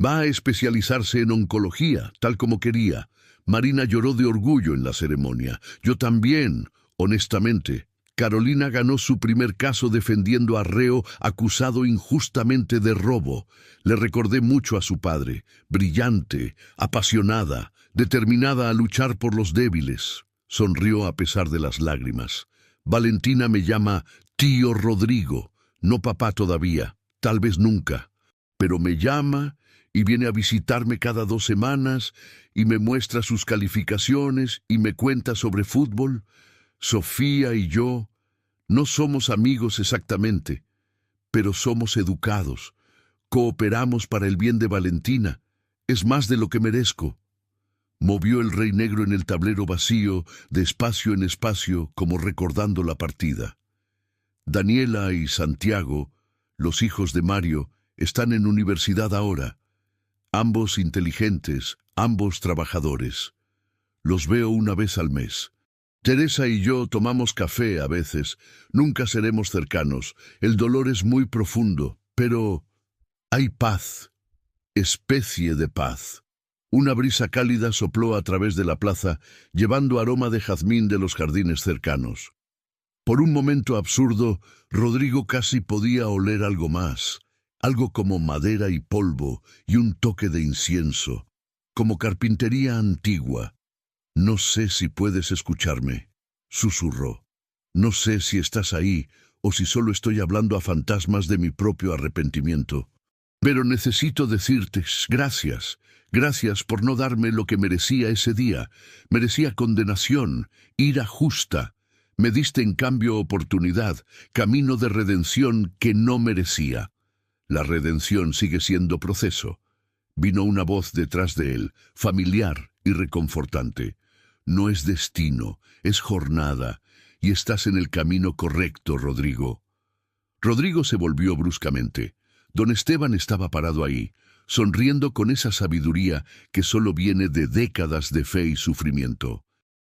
Va a especializarse en oncología, tal como quería. Marina lloró de orgullo en la ceremonia. Yo también, honestamente. Carolina ganó su primer caso defendiendo a reo acusado injustamente de robo. Le recordé mucho a su padre, brillante, apasionada, determinada a luchar por los débiles». Sonrió a pesar de las lágrimas. «Valentina me llama tío Rodrigo, no papá todavía, tal vez nunca, pero me llama y viene a visitarme cada 2 semanas y me muestra sus calificaciones y me cuenta sobre fútbol. Sofía y yo no somos amigos exactamente, pero somos educados. Cooperamos para el bien de Valentina. Es más de lo que merezco». Movió el rey negro en el tablero vacío, de espacio en espacio, como recordando la partida. Daniela y Santiago, los hijos de Mario, están en universidad ahora. Ambos inteligentes, ambos trabajadores. Los veo una vez al mes. Teresa y yo tomamos café a veces. Nunca seremos cercanos. El dolor es muy profundo, pero hay paz, especie de paz. Una brisa cálida sopló a través de la plaza, llevando aroma de jazmín de los jardines cercanos. Por un momento absurdo, Rodrigo casi podía oler algo más, algo como madera y polvo y un toque de incienso, como carpintería antigua. «No sé si puedes escucharme», susurró. «No sé si estás ahí o si solo estoy hablando a fantasmas de mi propio arrepentimiento. Pero necesito decirte gracias. Gracias por no darme lo que merecía ese día. Merecía condenación, ira justa. Me diste en cambio oportunidad, camino de redención que no merecía». La redención sigue siendo proceso. Vino una voz detrás de él, familiar y reconfortante. «No es destino, es jornada, y estás en el camino correcto, Rodrigo». Rodrigo se volvió bruscamente. Don Esteban estaba parado ahí, sonriendo con esa sabiduría que solo viene de décadas de fe y sufrimiento.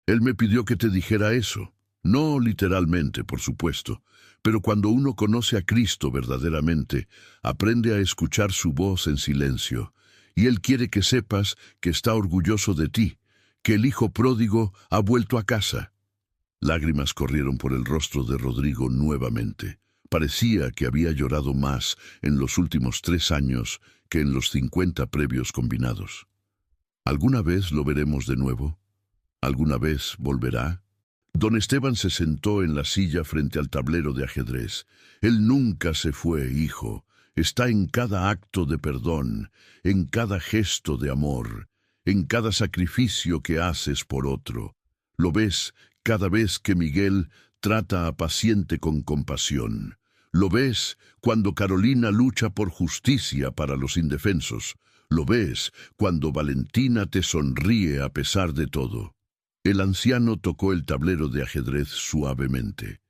«Él me pidió que te dijera eso. No literalmente, por supuesto, pero cuando uno conoce a Cristo verdaderamente, aprende a escuchar su voz en silencio, y Él quiere que sepas que está orgulloso de ti, que el hijo pródigo ha vuelto a casa». Lágrimas corrieron por el rostro de Rodrigo nuevamente. Parecía que había llorado más en los últimos 3 años que en los 50 previos combinados. ¿Alguna vez lo veremos de nuevo? ¿Alguna vez volverá? Don Esteban se sentó en la silla frente al tablero de ajedrez. «Él nunca se fue, hijo. Está en cada acto de perdón, en cada gesto de amor, en cada sacrificio que haces por otro. Lo ves cada vez que Miguel trata a paciente con compasión. Lo ves cuando Carolina lucha por justicia para los indefensos. Lo ves cuando Valentina te sonríe a pesar de todo. El anciano tocó el tablero de ajedrez suavemente.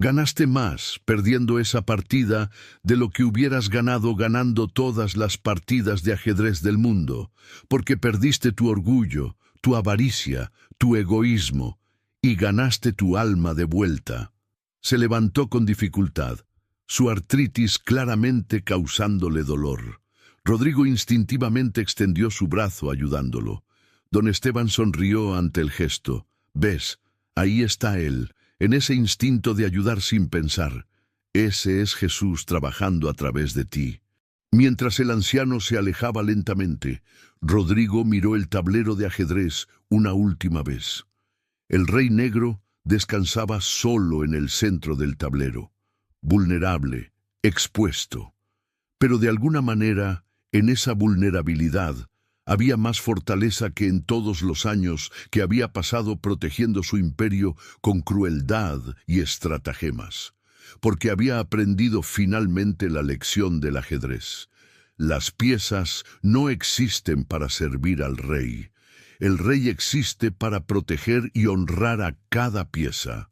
Ganaste más perdiendo esa partida de lo que hubieras ganado ganando todas las partidas de ajedrez del mundo, porque perdiste tu orgullo, tu avaricia, tu egoísmo, y ganaste tu alma de vuelta. Se levantó con dificultad, su artritis claramente causándole dolor. Rodrigo instintivamente extendió su brazo ayudándolo. Don Esteban sonrió ante el gesto. «¿Ves? Ahí está él, en ese instinto de ayudar sin pensar. Ese es Jesús trabajando a través de ti». Mientras el anciano se alejaba lentamente, Rodrigo miró el tablero de ajedrez una última vez. El rey negro descansaba solo en el centro del tablero, vulnerable, expuesto. Pero de alguna manera, en esa vulnerabilidad, había más fortaleza que en todos los años que había pasado protegiendo su imperio con crueldad y estratagemas, porque había aprendido finalmente la lección del ajedrez. Las piezas no existen para servir al rey. El rey existe para proteger y honrar a cada pieza.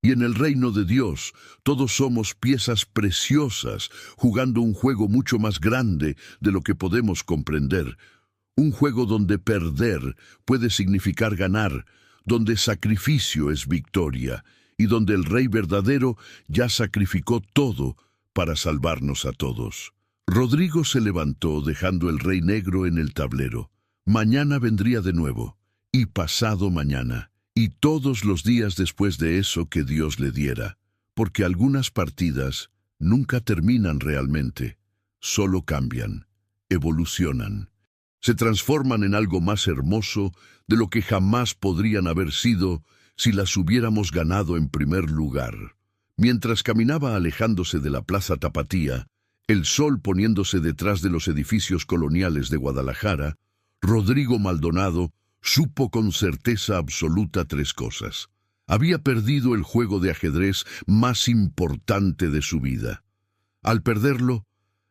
Y en el reino de Dios, todos somos piezas preciosas, jugando un juego mucho más grande de lo que podemos comprender. Un juego donde perder puede significar ganar, donde sacrificio es victoria, y donde el Rey verdadero ya sacrificó todo para salvarnos a todos. Rodrigo se levantó dejando el Rey negro en el tablero. Mañana vendría de nuevo, y pasado mañana, y todos los días después de eso que Dios le diera, porque algunas partidas nunca terminan realmente, solo cambian, evolucionan. Se transforman en algo más hermoso de lo que jamás podrían haber sido si las hubiéramos ganado en primer lugar. Mientras caminaba alejándose de la Plaza Tapatía, el sol poniéndose detrás de los edificios coloniales de Guadalajara, Rodrigo Maldonado supo con certeza absoluta tres cosas. Había perdido el juego de ajedrez más importante de su vida. Al perderlo,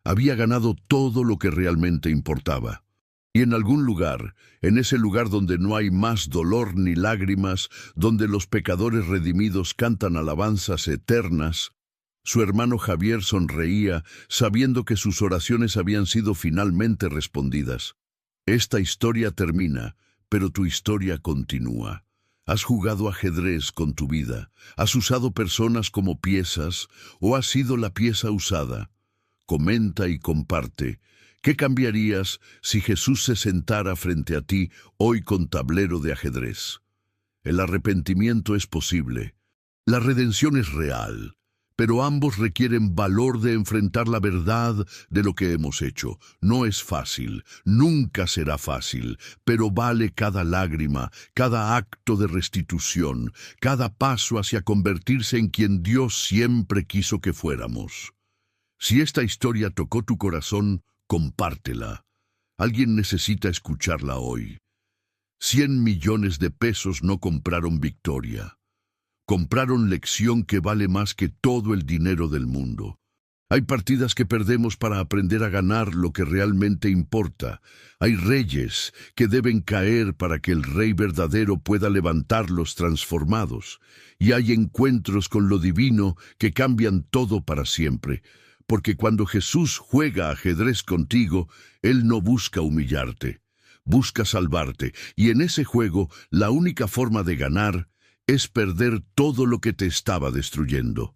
había ganado todo lo que realmente importaba. Y en algún lugar, en ese lugar donde no hay más dolor ni lágrimas, donde los pecadores redimidos cantan alabanzas eternas, su hermano Javier sonreía, sabiendo que sus oraciones habían sido finalmente respondidas. Esta historia termina, pero tu historia continúa. Has jugado ajedrez con tu vida, has usado personas como piezas, o has sido la pieza usada. Comenta y comparte. ¿Qué cambiarías si Jesús se sentara frente a ti hoy con tablero de ajedrez? El arrepentimiento es posible. La redención es real. Pero ambos requieren valor de enfrentar la verdad de lo que hemos hecho. No es fácil, nunca será fácil, pero vale cada lágrima, cada acto de restitución, cada paso hacia convertirse en quien Dios siempre quiso que fuéramos. Si esta historia tocó tu corazón, compártela. Alguien necesita escucharla hoy. 100 millones de pesos no compraron victoria. Compraron lección que vale más que todo el dinero del mundo. Hay partidas que perdemos para aprender a ganar lo que realmente importa. Hay reyes que deben caer para que el rey verdadero pueda levantarlos transformados. Y hay encuentros con lo divino que cambian todo para siempre. Porque cuando Jesús juega ajedrez contigo, Él no busca humillarte, busca salvarte. Y en ese juego, la única forma de ganar es perder todo lo que te estaba destruyendo.